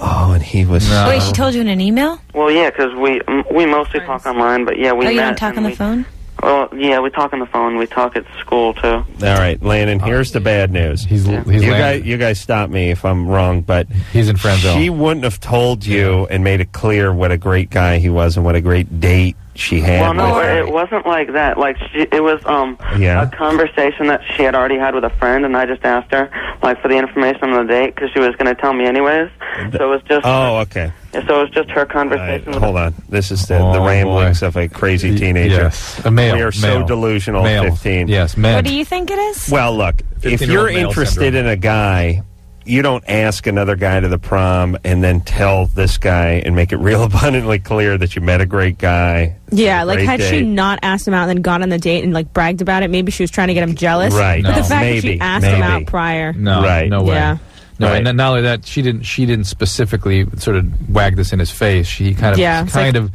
Oh, and he was... Wait, she told you in an email? Well, yeah, because we mostly talk online, but yeah, we met. You don't talk on the phone? Well, yeah, we talk on the phone. We talk at school, too. All right, Landon, here's the bad news. You guys stop me if I'm wrong, but he's in friend zone. She wouldn't have told you and made it clear what a great guy he was and what a great date she had. Well, no, it wasn't like that. Like, it was a conversation that she had already had with a friend, and I just asked her, like, for the information on the date, because she was going to tell me anyways. So it was just... Oh, okay. So it was just her conversation with... Hold on. This is the ramblings of a crazy teenager. Yes. A male. We are so delusional at 15. Yes, men. What do you think it is? Well, look, if you're interested in a guy... You don't ask another guy to the prom and then tell this guy and make it real abundantly clear that you met a great guy. Yeah, like had she not asked him out and then gone on the date and like bragged about it, maybe she was trying to get him jealous. Right. But the fact that she asked him out prior. No, right. No way. Yeah. No, right. And not only that, she didn't specifically sort of wag this in his face. She kind of came up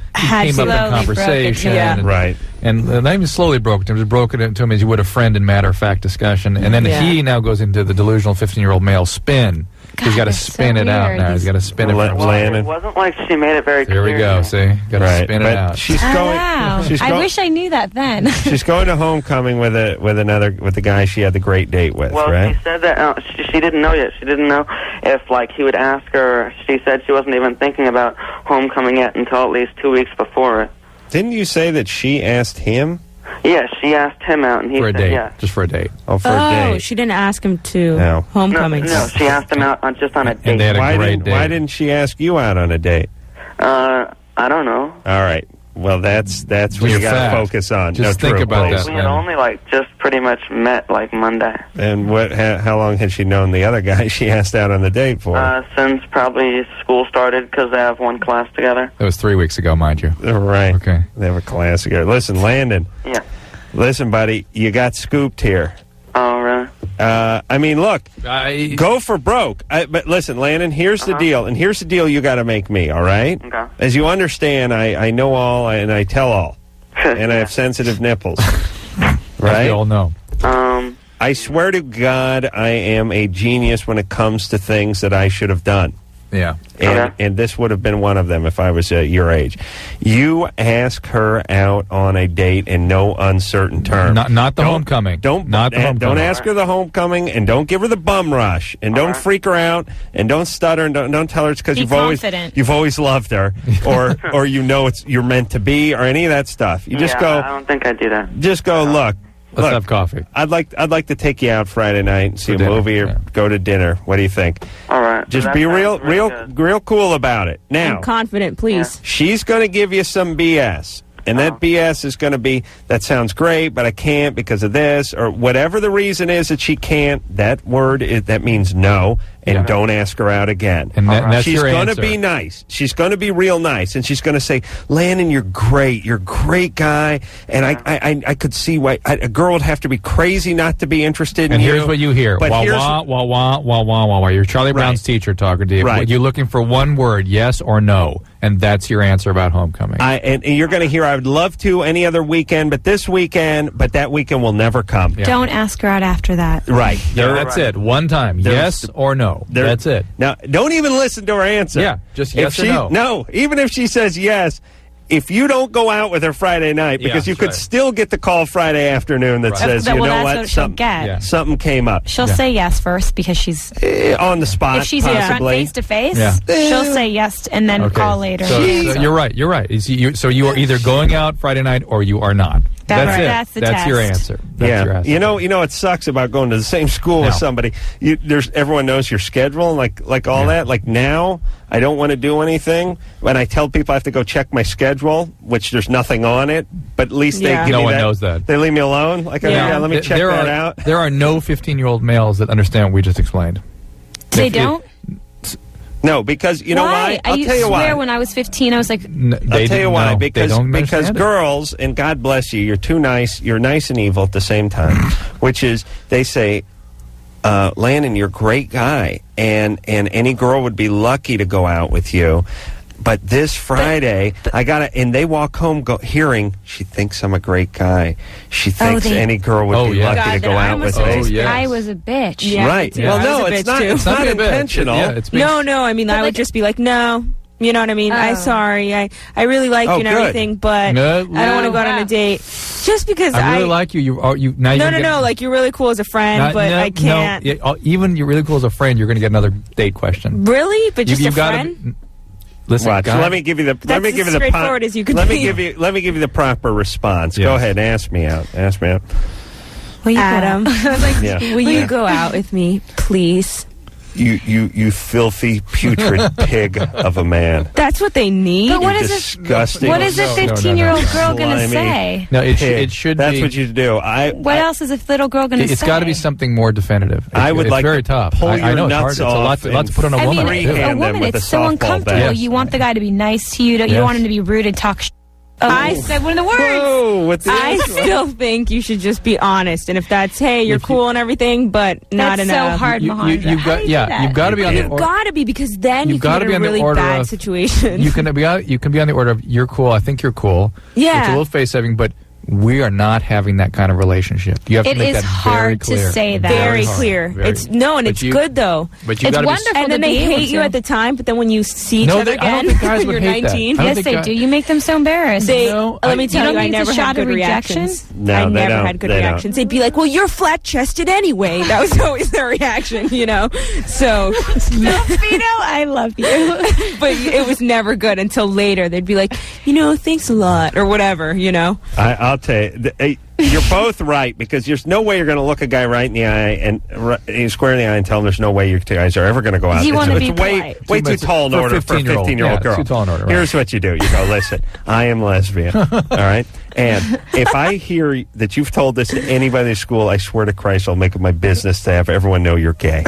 in conversation. Right. And not even slowly broke it. It was broken to him as you would a friend in matter-of-fact discussion. And then he now goes into the delusional 15-year-old male spin. He's got to spin it out now. He's got to spin it. It wasn't like she made it very clear. There we go. See? Got to spin it out. She's going... Wow. I wish I knew that then. She's going to homecoming with the guy she had the great date with, well, right? She said that she didn't know yet. She didn't know if, like, he would ask her. She said she wasn't even thinking about homecoming yet until at least 2 weeks before it. Didn't you say that she asked him? Yeah, she asked him out, and he for a said date. yeah. Just for a date. Oh, for a date. She didn't ask him to homecoming. No, she asked him out just on a date. And they had a great date. Why didn't she ask you out on a date? I don't know. All right. Well, that's what you got to focus on. Just think about that. We had only just pretty much met Monday. And how long had she known the other guy she asked out on the date for? Since probably school started, because they have one class together. That was 3 weeks ago, mind you. Right. Okay. They have a class together. Listen, Landon. Yeah. Listen, buddy, you got scooped here. Oh, really? I mean, look, go for broke. But listen, Landon, here's the deal, and here's the deal you got to make me, all right? Okay. As you understand, I know all, and I tell all, and I have sensitive nipples. Right? As we all know. I swear to God, I am a genius when it comes to things that I should have done. Yeah. And this would have been one of them if I was your age. You ask her out on a date in no uncertain terms. Not the homecoming. Don't ask her the homecoming, and don't give her the bum rush, and don't freak her out, and don't stutter, and don't tell her it's because you've always loved her, or you know you're meant to be, or any of that stuff. You just go. I don't think I'd do that. Just go. Look. Let's have coffee. I'd like to take you out Friday night and see a movie or go to dinner. What do you think? All right. Just be real cool about it. Now, I'm confident, please. She's going to give you some BS. And that BS is going to be, that sounds great, but I can't because of this, or whatever the reason is that she can't. That word, that means no, and don't ask her out again. And that's she's your going answer. to be nice. She's going to be real nice, and she's going to say, Landon, you're great. You're a great guy, and I could see why a girl would have to be crazy not to be interested in you. And here's what you hear. But wah. You're Charlie Brown's teacher talking to you. Right. You're looking for one word, yes or no, and that's your answer about homecoming. And you're going to hear, I would love to any other weekend, but this weekend, but that weekend will never come. Yeah. Don't ask her out after that. Right. Yeah, that's it. One time. Yes or no. That's it. Now, don't even listen to her answer. Yeah, just yes or no. No, even if she says yes, if you don't go out with her Friday night, because you could still get the call Friday afternoon that says, that's what, she'll get. Something came up. She'll say yes first because she's on the spot. If she's in front face to face, she'll say yes and then call later. So you're right. You're right. So you are either going out Friday night or you are not. That's it. That's your answer. That's your answer. You know it sucks about going to the same school with somebody. Everyone knows your schedule and like all that. Like now, I don't want to do anything, but I tell people I have to go check my schedule, which there's nothing on it. But at least they give me that. No one knows that. They leave me alone. Like let me check that out. There are no 15-year-old males that understand what we just explained. They don't. No, because you know why? I'll tell you why. I swear when I was 15, I was like... I'll tell you why. Because girls, and God bless you, you're too nice. You're nice and evil at the same time. Which is, they say, Landon, you're a great guy, and any girl would be lucky to go out with you. But this Friday, and they walk home hearing, she thinks I'm a great guy. She thinks any girl would be lucky to go out with me. I was a bitch. Yeah, right. Well, no, it's not intentional. No, I mean, I would just be like, no. You know what I mean? I'm sorry. I really like you and everything, but I don't want to go out on a date. Just because I really like you. No. Like, you're really cool as a friend, but I can't. Even you're really cool as a friend, you're going to get another date question. Really? But just a friend? Listen, watch. Let me give you the. Let me give you the. Straightforward as you can be. Let me give you the proper response. Go ahead, ask me out. Will you Adam, will you go out with me, please? You filthy, putrid pig of a man. That's what they need. But what is disgusting. What is a 15-year-old girl going to say? No, it should. That's what you do. What else is a little girl going to say? It's got to be something more definitive. I would like very to tough. pull I know nuts it's hard. It's a lot to put on a woman. A woman, it's so uncomfortable. You want the guy to be nice to you. You don't want him to be rude and talk shit. I said one of the words. I still think you should just be honest, and if that's you're cool and everything, but not enough. That's so hard, Majandra. You've got to be on the order. You've got to be, because then you can get in a really bad situation. You can be on the order of, you're cool. I think you're cool. Yeah, it's a little face saving, but we are not having that kind of relationship. You have to make that very clear. It is hard to say that. Very clear. It's good though. But it's wonderful. And then they hate you at the time, but then when you see each other again, when you're 19, yes, they do. You make them so embarrassed. Let me tell you, I never had good reactions. I never had good reactions. They'd be like, "Well, you're flat-chested anyway." That was always their reaction, So, Delfino, I love you, but it was never good until later. They'd be like, "Thanks a lot," or whatever. I'll tell you, you're both right, because there's no way you're going to look a guy right in the eye and square in the eye and tell him there's no way you guys are ever going to go out. You want to be polite. Way too tall in order for a 15-year-old girl. Too tall in order. Right. Here's what you do. You go, listen, I am lesbian. All right? And if I hear that you've told this to anybody at school, I swear to Christ, I'll make it my business to have everyone know you're gay.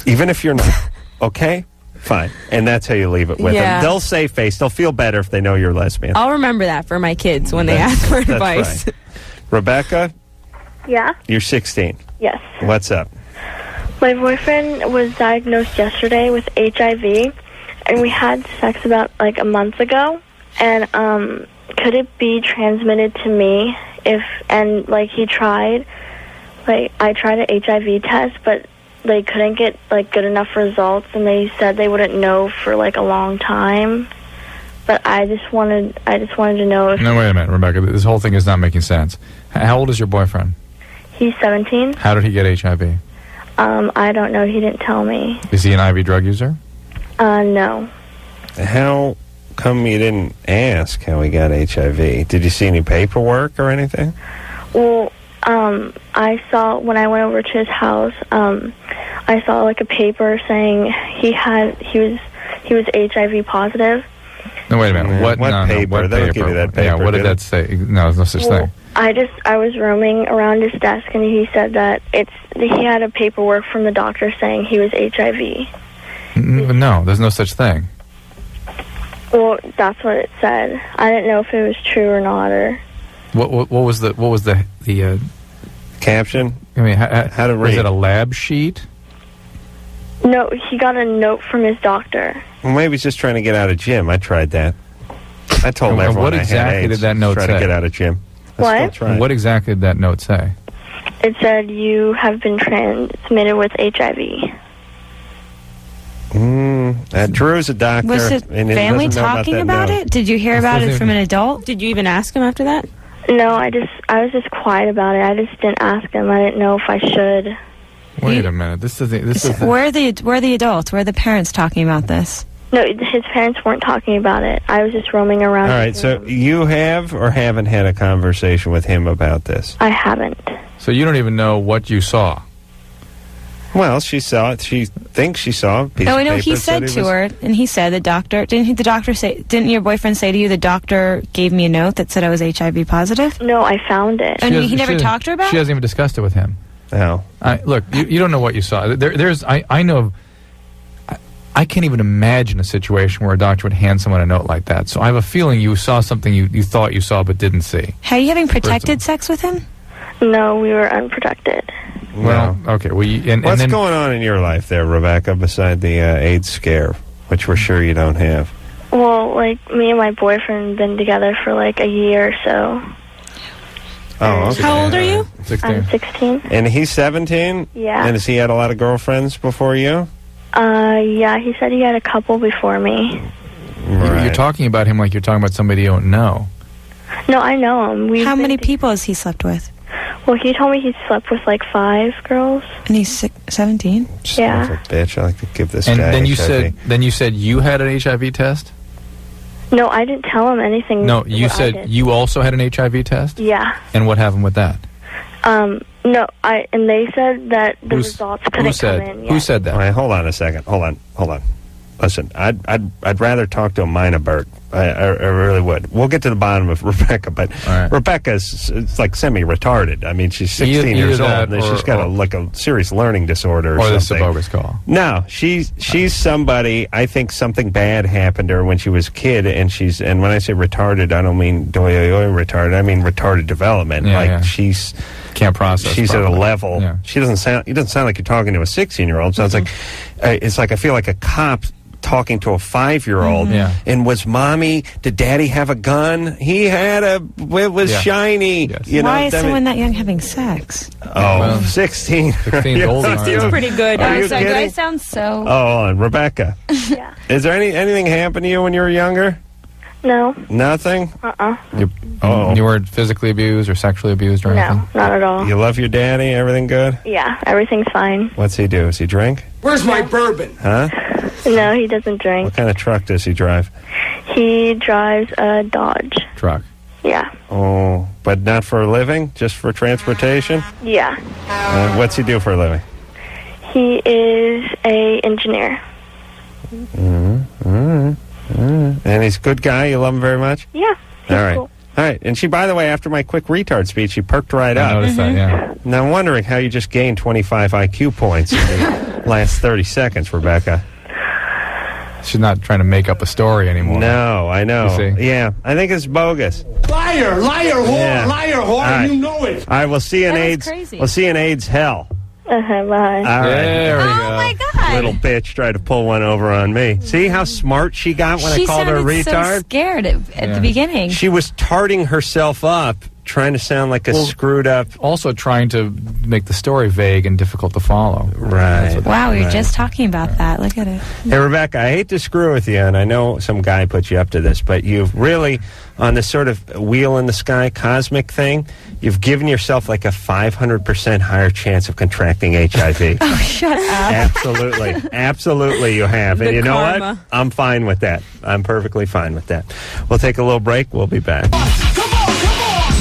Even if you're not. Okay? Fine. And that's how you leave it with them. They'll save face. They'll feel better if they know you're lesbian. I'll remember that for my kids when they ask for advice. Right. Rebecca? Yeah? You're 16. Yes. What's up? My boyfriend was diagnosed yesterday with HIV, and we had sex about a month ago. And could it be transmitted to me like he tried, like I tried an HIV test, but they couldn't get like good enough results, and they said they wouldn't know for like a long time. But I just wanted to know if... No, wait a minute, Rebecca. This whole thing is not making sense. How old is your boyfriend? He's 17. How did he get HIV? I don't know. He didn't tell me. Is he an IV drug user? No. How come you didn't ask how he got HIV? Did you see any paperwork or anything? Well, I saw when I went over to his house. I saw like a paper saying he was HIV positive. No, wait a minute. What paper? What They don't paper? give you that paper. Yeah, what did that say? No, there's no such thing. I was roaming around his desk, and he said that he had a paperwork from the doctor saying he was HIV. No, there's no such thing. Well, that's what it said. I didn't know if it was true or not, or... What was the caption? I mean, how to read? Was it a lab sheet? No, he got a note from his doctor. Well, maybe he's just trying to get out of gym. I tried that. I told And everyone what I exactly had AIDS, did that note try say? to get out of gym. What exactly did that note say? It said you have been transmitted with HIV. Drew's a doctor. Was his family talking about it? Did you hear about it from an adult? Did you even ask him after that? No, I was just quiet about it. I just didn't ask him. I didn't know if I should. Wait a minute. This is Where are the adults? Where are the parents talking about this? No, his parents weren't talking about it. I was just roaming around. All right, so you have or haven't had a conversation with him about this? I haven't. So you don't even know what you saw? Well, she saw it. She thinks she saw a piece No, of I know paper he that said to her, and he said the doctor didn't your boyfriend say to you the doctor gave me a note that said I was HIV positive? No, I found it. And he never talked to her about it? She hasn't even discussed it with him. No. Look, you don't know what you saw. I know. I can't even imagine a situation where a doctor would hand someone a note like that. So I have a feeling you saw something you thought you saw but didn't see. Are you having protected sex with him? No, we were unprotected. Well, okay. Well, what's going on in your life there, Rebecca, beside the AIDS scare, which we're sure you don't have? Well, like, me and my boyfriend have been together for like a year or so. Oh, okay. How old are you? 16. I'm 16. And he's 17? Yeah. And has he had a lot of girlfriends before you? Yeah, he said he had a couple before me. Right. You're talking about him like you're talking about somebody you don't know. No, I know him. How many people has he slept with? Well, he told me he slept with like 5 girls. And he's 17? Yeah. Son of a bitch, I like to give this And guy then HIV. you said you had an HIV test? No, I didn't tell him anything. No, you said you also had an HIV test? Yeah. And what happened with that? No, and they said that the results couldn't come in yet. Who said that? All right, hold on a second. Hold on. Listen, I'd rather talk to a Minabert. I really would. We'll get to the bottom of Rebecca, but Rebecca's it's like semi-retarded. I mean, she's 16 years old, and she's got a serious learning disorder or something. Or this is a bogus call. No, she's somebody. I think something bad happened to her when she was a kid, and when I say retarded, I don't mean retarded. I mean retarded development. She's can't process. She's properly. at a level. Yeah. She doesn't sound. It doesn't sound like you're talking to a 16-year-old. Sounds like it's like I feel like a cop talking to a 5-year-old. Yeah. And did Daddy have a gun? He had it was shiny. Yes. You know, Why is someone that young having sex? Oh, 16. 16's old. 16's pretty good. Are you Sorry, kidding? I sound so... Oh, hold on. Rebecca. Yeah. Is there anything happened to you when you were younger? No. Nothing? You weren't physically abused or sexually abused or anything? No, not at all. You love your daddy? Everything good? Yeah, everything's fine. What's he do? Does he drink? Where's my bourbon? Huh? No, he doesn't drink. What kind of truck does he drive? He drives a Dodge. Truck. Yeah. Oh, but not for a living? Just for transportation? Yeah. What's he do for a living? He is a engineer. And he's a good guy? You love him very much? Yeah. All right. Cool. All right. And she, by the way, after my quick retard speech, she perked right up. I noticed that, yeah. Now, I'm wondering how you just gained 25 IQ points in the last 30 seconds, Rebecca. She's not trying to make up a story anymore. No, I know. You see? Yeah, I think it's bogus. Liar, whore, Yeah. liar, whore, Right. and you know it. All right, we'll see you in That was AIDS. crazy. We'll see you in AIDS hell. Bye. All right. There we go. Oh, my God. Little bitch tried to pull one over on me. See how smart she got when I called her a She sounded retard? so scared at the beginning. She was tarting herself up, trying to sound like a screwed up. Also trying to make the story vague and difficult to follow. Right. Wow, we were just talking about that. Look at it. Hey, Rebecca, I hate to screw with you, and I know some guy put you up to this, but you've really, on this sort of wheel in the sky cosmic thing, you've given yourself like a 500% higher chance of contracting HIV. Oh, shut up. Absolutely. Absolutely you have. And you know karma. what? I'm fine with that. I'm perfectly fine with that. We'll take a little break. We'll be back.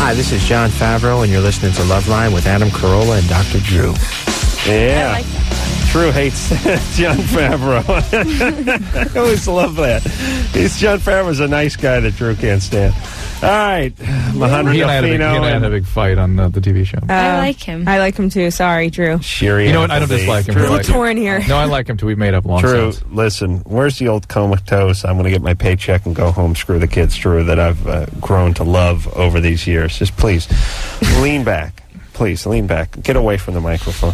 Hi, this is John Favreau, and you're listening to Loveline with Adam Carolla and Dr. Drew. Yeah. I like that. Drew hates John Favreau. I always love that. John Favreau's a nice guy that Drew can't stand. All right. Majandra He and I Delfino. had a big fight on the TV show. I like him. I like him too. Sorry, Drew. Shiri. You know what? I don't Appleby. dislike him. A I little like him. torn here. No, I like him too. We've made up long Drew, since. listen, where's the old comatose? I'm going to get my paycheck and go home, screw the kids, Drew, that I've grown to love over these years. Just please, lean back. Please, lean back. Get away from the microphone.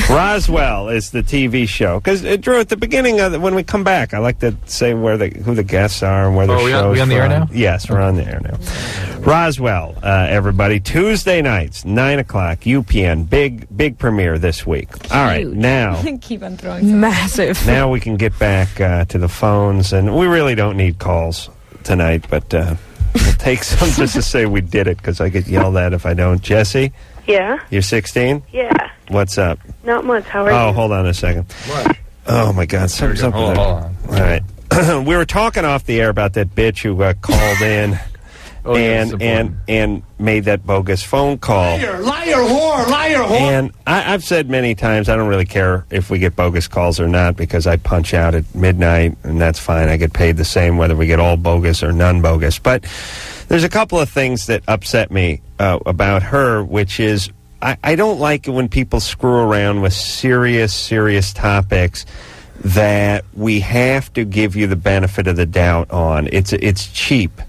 Roswell is the TV show. Because, Drew, at the beginning, when we come back, I like to say who the guests are and where the show's we on the air now? Yes, we're on the air now. Roswell, everybody. Tuesday nights, 9 o'clock, UPN. Big premiere this week. All right, now. Keep on throwing. Massive. Now we can get back to the phones, and we really don't need calls tonight, but we'll take some just to say we did it, because I get yelled at if I don't. Jesse, Yeah? you're 16? Yeah. What's up? Not much. How are you? Oh, hold on a second. What? Oh, my God. Something's up Hold with on. All right. We were talking off the air about that bitch who called in and made that bogus phone call. Liar, whore. And I've said many times I don't really care if we get bogus calls or not, because I punch out at midnight, and that's fine. I get paid the same whether we get all bogus or none bogus. But there's a couple of things that upset me about her, which is I don't like it when people screw around with serious topics that we have to give you the benefit of the doubt on. It's cheap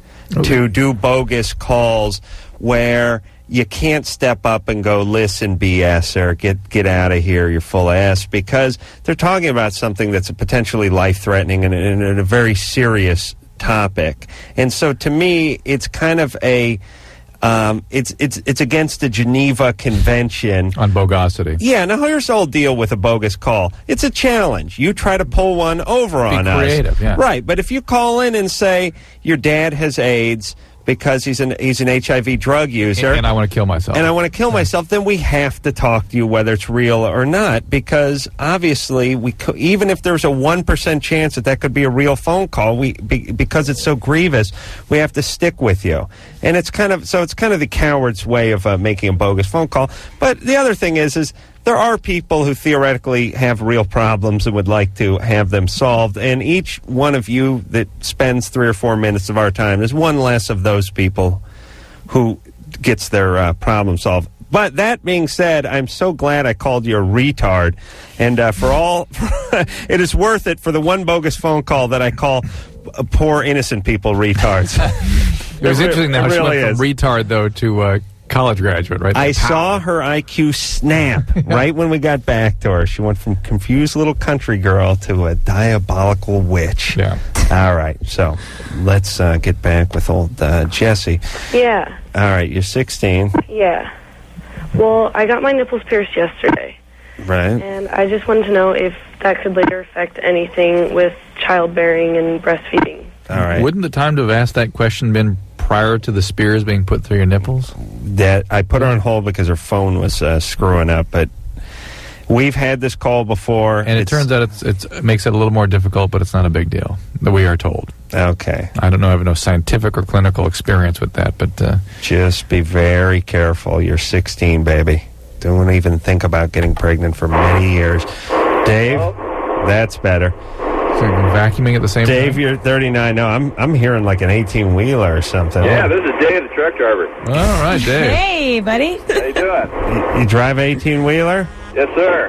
to do bogus calls where you can't step up and go, listen, BS, or get out of here, you're full of ass, because they're talking about something that's potentially life-threatening and a very serious topic. And so to me, it's kind of a it's against the Geneva Convention on bogosity. Yeah, now here's the whole deal with a bogus call. It's a challenge. You try to pull one over on us. Be creative, yeah. Right, but if you call in and say your dad has AIDS because he's an HIV drug user, and I want to kill myself, then we have to talk to you whether it's real or not, because obviously even if there's a 1% chance that could be a real phone call, because it's so grievous, we have to stick with you. And it's kind of the coward's way of making a bogus phone call. But the other thing is there are people who theoretically have real problems and would like to have them solved, and each one of you that spends 3 or 4 minutes of our time is one less of those people who gets their problem solved. But that being said, I'm so glad I called you a retard, and it is worth it for the one bogus phone call that I call poor innocent people retards. It was interesting that she went from retard, though, to college graduate, right? I saw her IQ snap right when we got back to her. She went from confused little country girl to a diabolical witch. Yeah. All right, so let's get back with old Jesse. Yeah. All right, you're 16. Yeah. Well, I got my nipples pierced yesterday. Right. And I just wanted to know if that could later affect anything with childbearing and breastfeeding. All right. Wouldn't the time to have asked that question been prior to the spears being put through your nipples? That I put her on hold because her phone was screwing up, but we've had this call before. And it turns out it makes it a little more difficult, but it's not a big deal, that we are told. Okay. I don't know, I have no scientific or clinical experience with that, but just be very careful. You're 16, baby. Don't even think about getting pregnant for many years. Dave, that's better. So you're vacuuming at the same time? Dave, you're 39. No, I'm hearing like an 18-wheeler or something. Yeah, this is Dave, the truck driver. All right, Dave. Hey, buddy. How you doing? You drive an 18-wheeler? Yes, sir.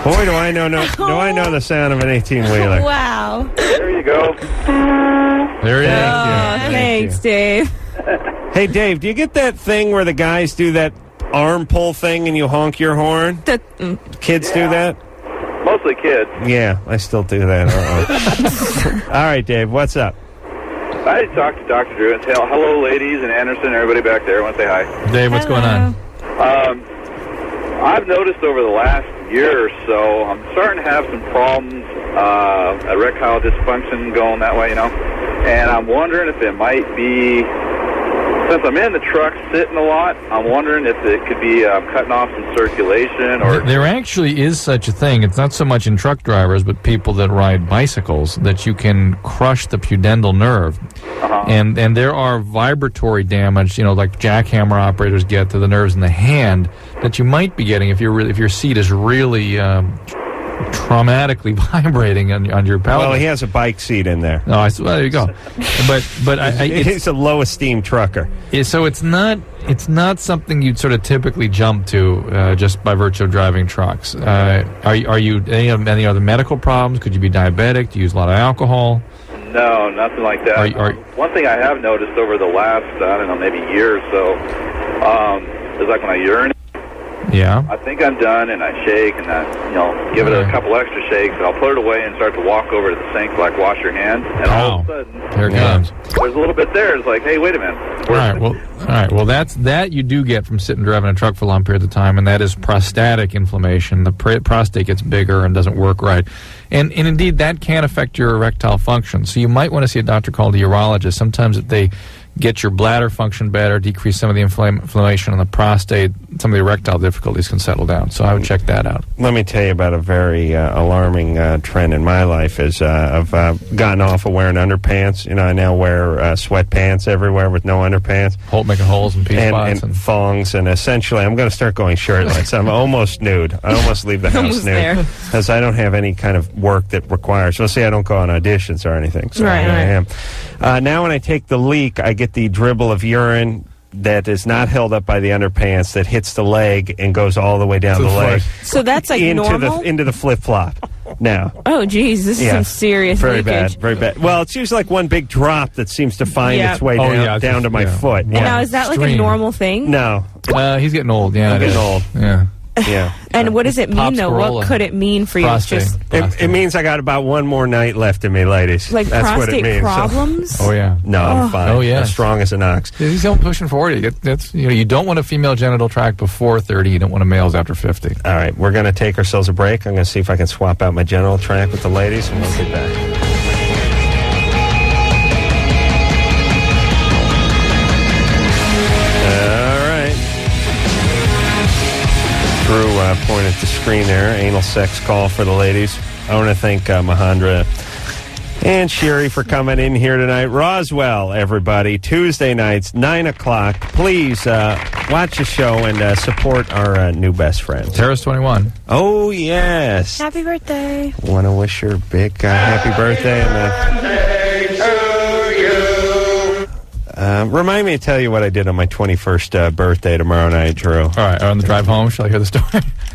Boy, do I know the sound of an 18-wheeler. Wow. There you go. There you go. Thanks, Dave. Hey, Dave, do you get that thing where the guys do that arm pull thing and you honk your horn? Kids do that? Mostly kids. Yeah, I still do that. All right, Dave, what's up? I talked to Dr. Drew and say hello, ladies, and Anderson, everybody back there. I want to say hi. Dave, what's going on? I've noticed over the last year or so, I'm starting to have some problems, erectile dysfunction going that way, and I'm wondering if it might be, since I'm in the truck sitting a lot, I'm wondering if it could be cutting off some circulation or... There actually is such a thing. It's not so much in truck drivers, but people that ride bicycles, that you can crush the pudendal nerve. And there are vibratory damage, like jackhammer operators get to the nerves in the hand, that you might be getting if your seat is really traumatically vibrating on your pelvis. Well, he has a bike seat in there. Oh, well, there you go. But he's a low esteem trucker. So it's not something you'd sort of typically jump to just by virtue of driving trucks. Are you any other medical problems? Could you be diabetic? Do you use a lot of alcohol? No, nothing like that. One thing I have noticed over the last, maybe year or so, is like when I urinate. Yeah. I think I'm done, and I shake, and I, give it a couple extra shakes, and I'll put it away and start to walk over to the sink to, wash your hands, and all of a sudden, there it comes. There's a little bit there. It's like, hey, wait a minute. All right. Well, that you do get from sitting driving a truck for a long period of time, and that is prostatic inflammation. The prostate gets bigger and doesn't work right. And indeed, that can affect your erectile function. So you might want to see a doctor called a urologist. Sometimes if they get your bladder function better, decrease some of the inflammation on the prostate, some of the erectile difficulties can settle down. So I would check that out. Let me tell you about a very alarming trend in my life. Is I've gotten off of wearing underpants. I now wear sweatpants everywhere with no underpants. Making holes in spots. And thongs. And essentially, I'm going to start going shirtless. I'm almost nude. I almost leave the house nude. Because I don't have any kind of work that requires. Let's say I don't go on auditions or anything. So right. I am. Now when I take the leak, I get the dribble of urine that is not held up by the underpants that hits the leg and goes all the way down the leg. So that's normal? Into the flip-flop now. Oh, geez, this is some serious very leakage. Very bad. Well, it's usually like one big drop that seems to find its way down to my foot. And now, is that like a normal thing? No. He's getting old. Yeah, I'm getting old. Yeah. Yeah. And what does it mean, though? Carolla. What could it mean for you? It means I got about one more night left in me, ladies. Like that's prostate what it means. problems? So, no, I'm fine. Oh, yeah. As strong as an ox. He's still pushing 40. That's you don't want a female genital tract before 30. You don't want a male's after 50. All right, we're going to take ourselves a break. I'm going to see if I can swap out my genital tract with the ladies, and we'll get back. Drew pointed at the screen there, anal sex call for the ladies. I want to thank Majandra and Shiri for coming in here tonight. Roswell, everybody, Tuesday nights, 9 o'clock. Please watch the show and support our new best friend. Terrace 21. Oh, yes. Happy birthday. Want to wish her a big happy birthday. Remind me to tell you what I did on my 21st birthday tomorrow night, Drew. All right, on the drive home, shall I hear the story?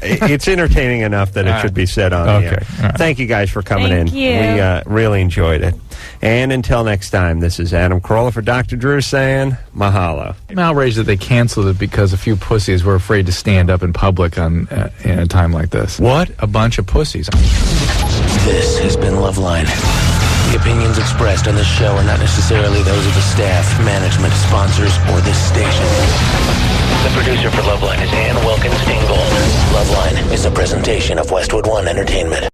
It's entertaining enough that it should be said on the air. Right. Thank you guys for coming in. Thank you. We really enjoyed it. And until next time, this is Adam Carolla for Dr. Drew saying mahalo. I'm outraged that they canceled it because a few pussies were afraid to stand up in public in a time like this. What a bunch of pussies. This has been Loveline. The opinions expressed on this show are not necessarily those of the staff, management, sponsors, or this station. The producer for Loveline is Ann Wilkins-Ingold. Loveline is a presentation of Westwood One Entertainment.